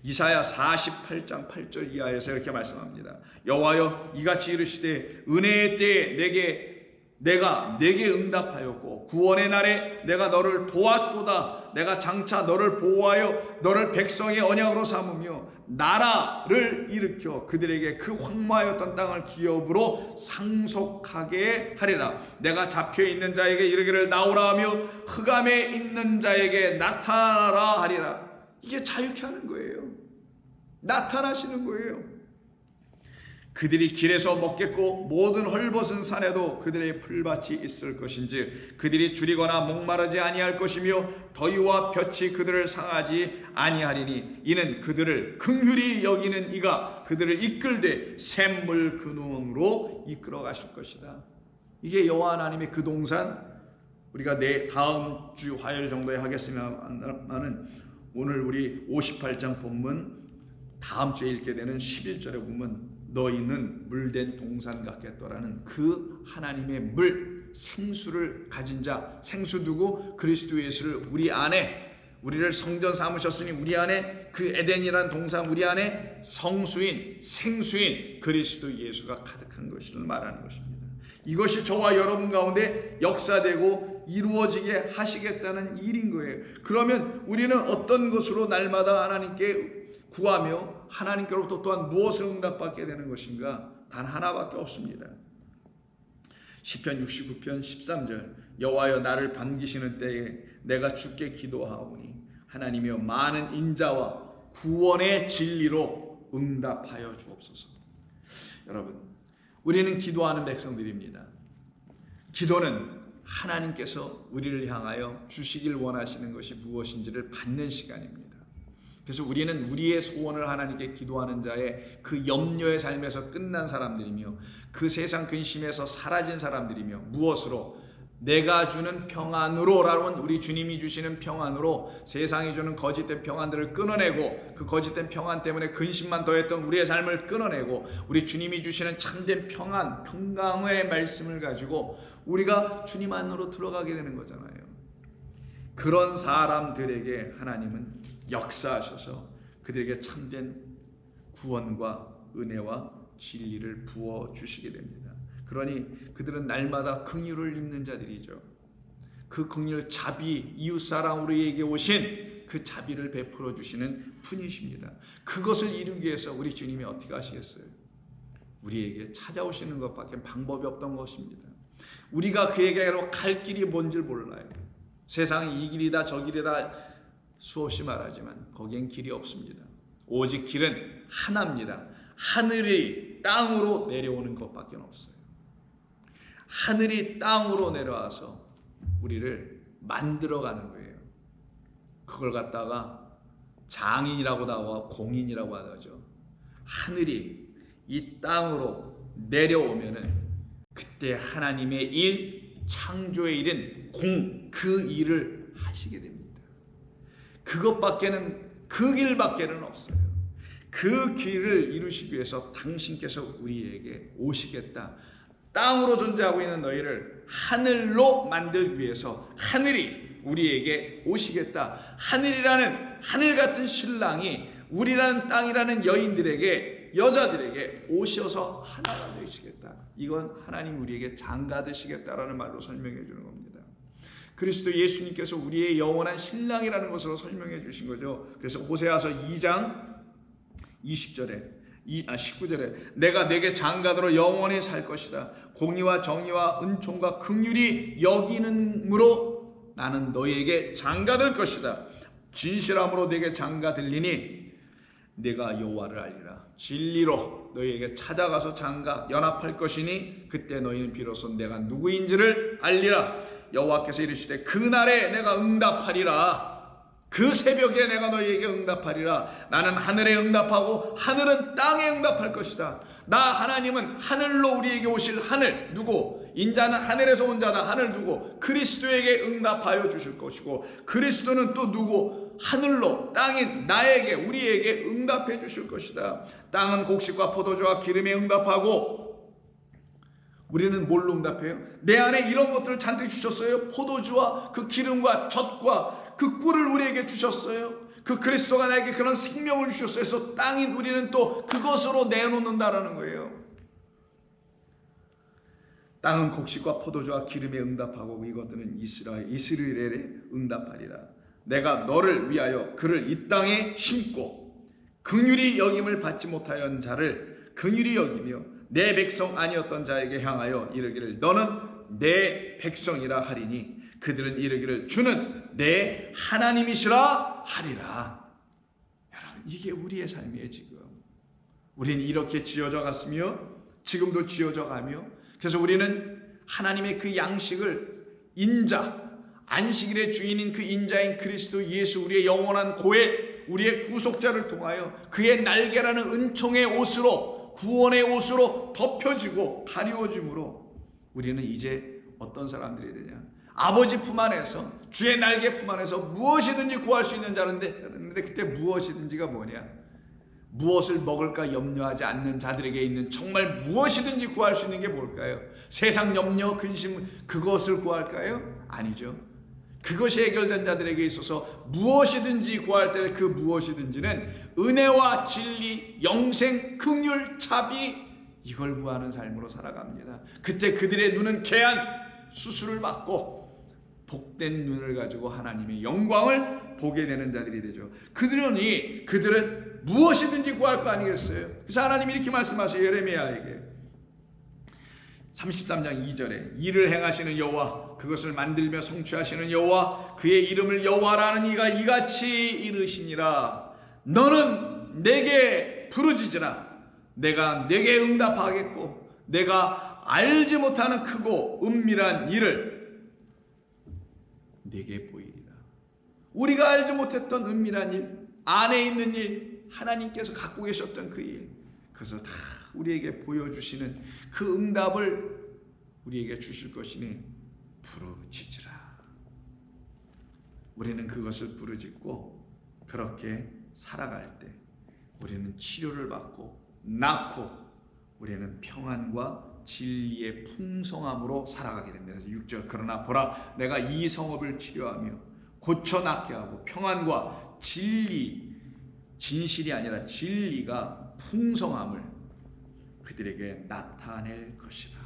S1: 이사야 48장 8절 이하에서 이렇게 말씀합니다. 여호와여 이같이 이르시되 은혜의 때에 내가 내게 응답하였고 구원의 날에 내가 너를 도왔도다. 내가 장차 너를 보호하여 너를 백성의 언약으로 삼으며 나라를 일으켜 그들에게 그 황무하였던 땅을 기업으로 상속하게 하리라. 내가 잡혀있는 자에게 이르기를 나오라 하며 흑암에 있는 자에게 나타나라 하리라. 이게 자유케 하는 거예요. 나타나시는 거예요. 그들이 길에서 먹겠고 모든 헐벗은 산에도 그들의 풀밭이 있을 것인지 그들이 줄이거나 목마르지 아니할 것이며 더위와 볕이 그들을 상하지 아니하리니 이는 그들을 긍휼히 여기는 이가 그들을 이끌되 샘물 근원으로 이끌어 가실 것이다. 이게 여호와 하나님의 그 동산, 우리가 다음 주 화요일 정도에 하겠습니다만은 오늘 우리 58장 본문 다음 주에 읽게 되는 11절에 보면 너희는 물된 동산 같겠더라는 그 하나님의 물 생수를 가진 자, 생수 누구? 그리스도 예수를 우리 안에, 우리를 성전 삼으셨으니 우리 안에 그 에덴이라는 동산, 우리 안에 성수인 생수인 그리스도 예수가 가득한 것을 말하는 것입니다. 이것이 저와 여러분 가운데 역사되고 이루어지게 하시겠다는 일인 거예요. 그러면 우리는 어떤 것으로 날마다 하나님께 구하며 하나님께로부터 또한 무엇을 응답받게 되는 것인가? 단 하나밖에 없습니다. 시편 69편 13절 여호와여 나를 반기시는 때에 내가 주께 기도하오니 하나님이여 많은 인자와 구원의 진리로 응답하여 주옵소서. 여러분, 우리는 기도하는 백성들입니다. 기도는 하나님께서 우리를 향하여 주시길 원하시는 것이 무엇인지를 받는 시간입니다. 그래서 우리는 우리의 소원을 하나님께 기도하는 자의 그 염려의 삶에서 끝난 사람들이며 그 세상 근심에서 사라진 사람들이며 무엇으로? 내가 주는 평안으로, 라는 우리 주님이 주시는 평안으로 세상이 주는 거짓된 평안들을 끊어내고 그 거짓된 평안 때문에 근심만 더했던 우리의 삶을 끊어내고 우리 주님이 주시는 참된 평안, 평강의 말씀을 가지고 우리가 주님 안으로 들어가게 되는 거잖아요. 그런 사람들에게 하나님은 역사하셔서 그들에게 참된 구원과 은혜와 진리를 부어주시게 됩니다. 그러니 그들은 날마다 긍휼을 입는 자들이죠. 그 긍휼, 자비, 이웃사랑 우리에게 오신 그 자비를 베풀어 주시는 분이십니다. 그것을 이루기 위해서 우리 주님이 어떻게 하시겠어요? 우리에게 찾아오시는 것밖에 방법이 없던 것입니다. 우리가 그에게로 갈 길이 뭔지 몰라요. 세상이 이 길이다 저 길이다 수없이 말하지만 거기엔 길이 없습니다. 오직 길은 하나입니다. 하늘이 땅으로 내려오는 것밖에 없어요. 하늘이 땅으로 내려와서 우리를 만들어가는 거예요. 그걸 갖다가 장인이라고 나와 공인이라고 하죠. 하늘이 이 땅으로 내려오면은 그때 하나님의 일, 창조의 일은 그 일을 하시게 됩니다. 그것밖에는, 그 길밖에는 없어요. 그 길을 이루시기 위해서 당신께서 우리에게 오시겠다. 땅으로 존재하고 있는 너희를 하늘로 만들기 위해서 하늘이 우리에게 오시겠다. 하늘이라는, 하늘 같은 신랑이 우리라는 땅이라는 여인들에게, 여자들에게 오셔서 하나가 되시겠다. 이건 하나님 우리에게 장가드시겠다라는 말로 설명해 주는 겁니다. 그리스도 예수님께서 우리의 영원한 신랑이라는 것으로 설명해 주신 거죠. 그래서 호세아서 2장 20절에 19절에 내가 내게 장가들어 영원히 살 것이다. 공의와 정의와 은총과 긍휼이 여기는므로 나는 너희에게 장가들 것이다. 진실함으로 내게 장가들리니 내가 여호와를 알리라. 진리로 너희에게 찾아가서 장가 연합할 것이니 그때 너희는 비로소 내가 누구인지를 알리라. 여호와께서 이르시되 그날에 내가 응답하리라. 그 새벽에 내가 너희에게 응답하리라. 나는 하늘에 응답하고 하늘은 땅에 응답할 것이다. 나 하나님은 하늘로 우리에게 오실 하늘 누구? 인자는 하늘에서 온 자다. 하늘 누구? 그리스도에게 응답하여 주실 것이고 그리스도는 또 누구? 하늘로 땅인 나에게 우리에게 응답해 주실 것이다. 땅은 곡식과 포도주와 기름에 응답하고 우리는 뭘로 응답해요? 내 안에 이런 것들을 잔뜩 주셨어요. 포도주와 그 기름과 젖과 그 꿀을 우리에게 주셨어요. 그 그리스도가 나에게 그런 생명을 주셨어요. 그래서 땅인 우리는 또 그것으로 내놓는다라는 거예요. 땅은 곡식과 포도주와 기름에 응답하고 이것들은 이스라엘에 응답하리라. 내가 너를 위하여 그를 이 땅에 심고 긍휼히 여김을 받지 못하였던 자를 긍휼히 여기며 내 백성 아니었던 자에게 향하여 이르기를 너는 내 백성이라 하리니 그들은 이르기를 주는 내 하나님이시라 하리라. 여러분 이게 우리의 삶이에요. 지금 우리는 이렇게 지어져 갔으며 지금도 지어져 가며 그래서 우리는 하나님의 그 양식을 인자 안식일의 주인인 그 인자인 그리스도 예수 우리의 영원한 고해 우리의 구속자를 통하여 그의 날개라는 은총의 옷으로 구원의 옷으로 덮여지고 가리워짐으로 우리는 이제 어떤 사람들이 되냐? 아버지 품 안에서 주의 날개 품 안에서 무엇이든지 구할 수 있는 자인데 그때 무엇이든지가 뭐냐? 무엇을 먹을까 염려하지 않는 자들에게 있는 정말 무엇이든지 구할 수 있는 게 뭘까요? 세상 염려 근심 그것을 구할까요? 아니죠. 그것이 해결된 자들에게 있어서 무엇이든지 구할 때 그 무엇이든지는 은혜와 진리, 영생, 긍휼, 자비 이걸 구하는 삶으로 살아갑니다. 그때 그들의 눈은 개한 수술을 받고 복된 눈을 가지고 하나님의 영광을 보게 되는 자들이 되죠. 그들은 무엇이든지 구할 거 아니겠어요? 그래서 하나님이 이렇게 말씀하세요. 예레미야에게 33장 2절에 이를 행하시는 여호와 그것을 만들며 성취하시는 여호와 그의 이름을 여호와라는 이가 이같이 이르시니라. 너는 내게 부르짖으라. 내가 내게 응답하겠고 내가 알지 못하는 크고 은밀한 일을 내게 보이리라. 우리가 알지 못했던 은밀한 일, 안에 있는 일, 하나님께서 갖고 계셨던 그 일, 그것을 다 우리에게 보여주시는 그 응답을 우리에게 주실 것이니 부르짖으라. 우리는 그것을 부르짖고 그렇게 살아갈 때 우리는 치료를 받고 낫고 우리는 평안과 진리의 풍성함으로 살아가게 됩니다. 6절 그러나 보라 내가 이 성읍을 치료하며 고쳐 낫게 하고 평안과 진실이 아니라 진리가 풍성함을 그들에게 나타낼 것이다.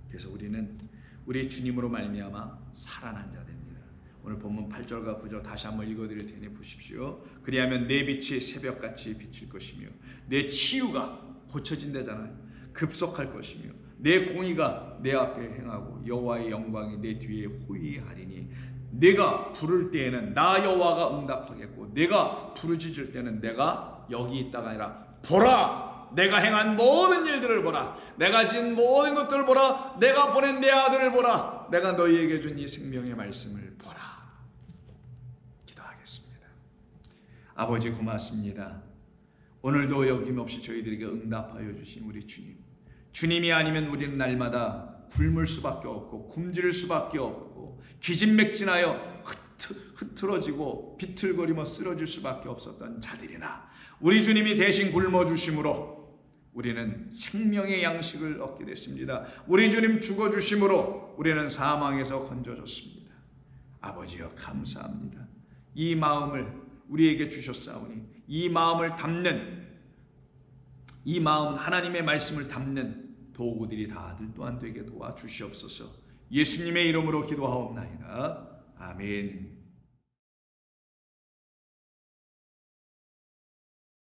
S1: 그래서 우리는 우리 주님으로 말미암아 살아난 자 됩니다. 오늘 본문 8절과 9절 다시 한번 읽어드릴 테니 보십시오. 그리하면 내 빛이 새벽같이 비칠 것이며 내 치유가 고쳐진다잖아요. 급속할 것이며 내 공의가 내 앞에 행하고 여호와의 영광이 내 뒤에 호위하리니 내가 부를 때에는 나 여호와가 응답하겠고 내가 부르짖을 때는 내가 여기 있다가 아니라 보라 내가 행한 모든 일들을 보라 내가 진 모든 것들을 보라 내가 보낸 내 아들을 보라 내가 너희에게 준 이 생명의 말씀을 보라. 기도하겠습니다. 아버지 고맙습니다. 오늘도 여김없이 저희들에게 응답하여 주신 우리 주님. 주님이 아니면 우리는 날마다 굶을 수밖에 없고 굶주릴 수밖에 없고 기진맥진하여 흐트러지고 비틀거리며 쓰러질 수밖에 없었던 자들이나 우리 주님이 대신 굶어주심으로 우리는 생명의 양식을 얻게 됐습니다. 우리 주님 죽어주심으로 우리는 사망에서 건져졌습니다. 아버지여 감사합니다. 이 마음을 우리에게 주셨사오니 이 마음은 하나님의 말씀을 담는 도구들이 다들 또한 되게 도와주시옵소서. 예수님의 이름으로 기도하옵나이다. 아멘.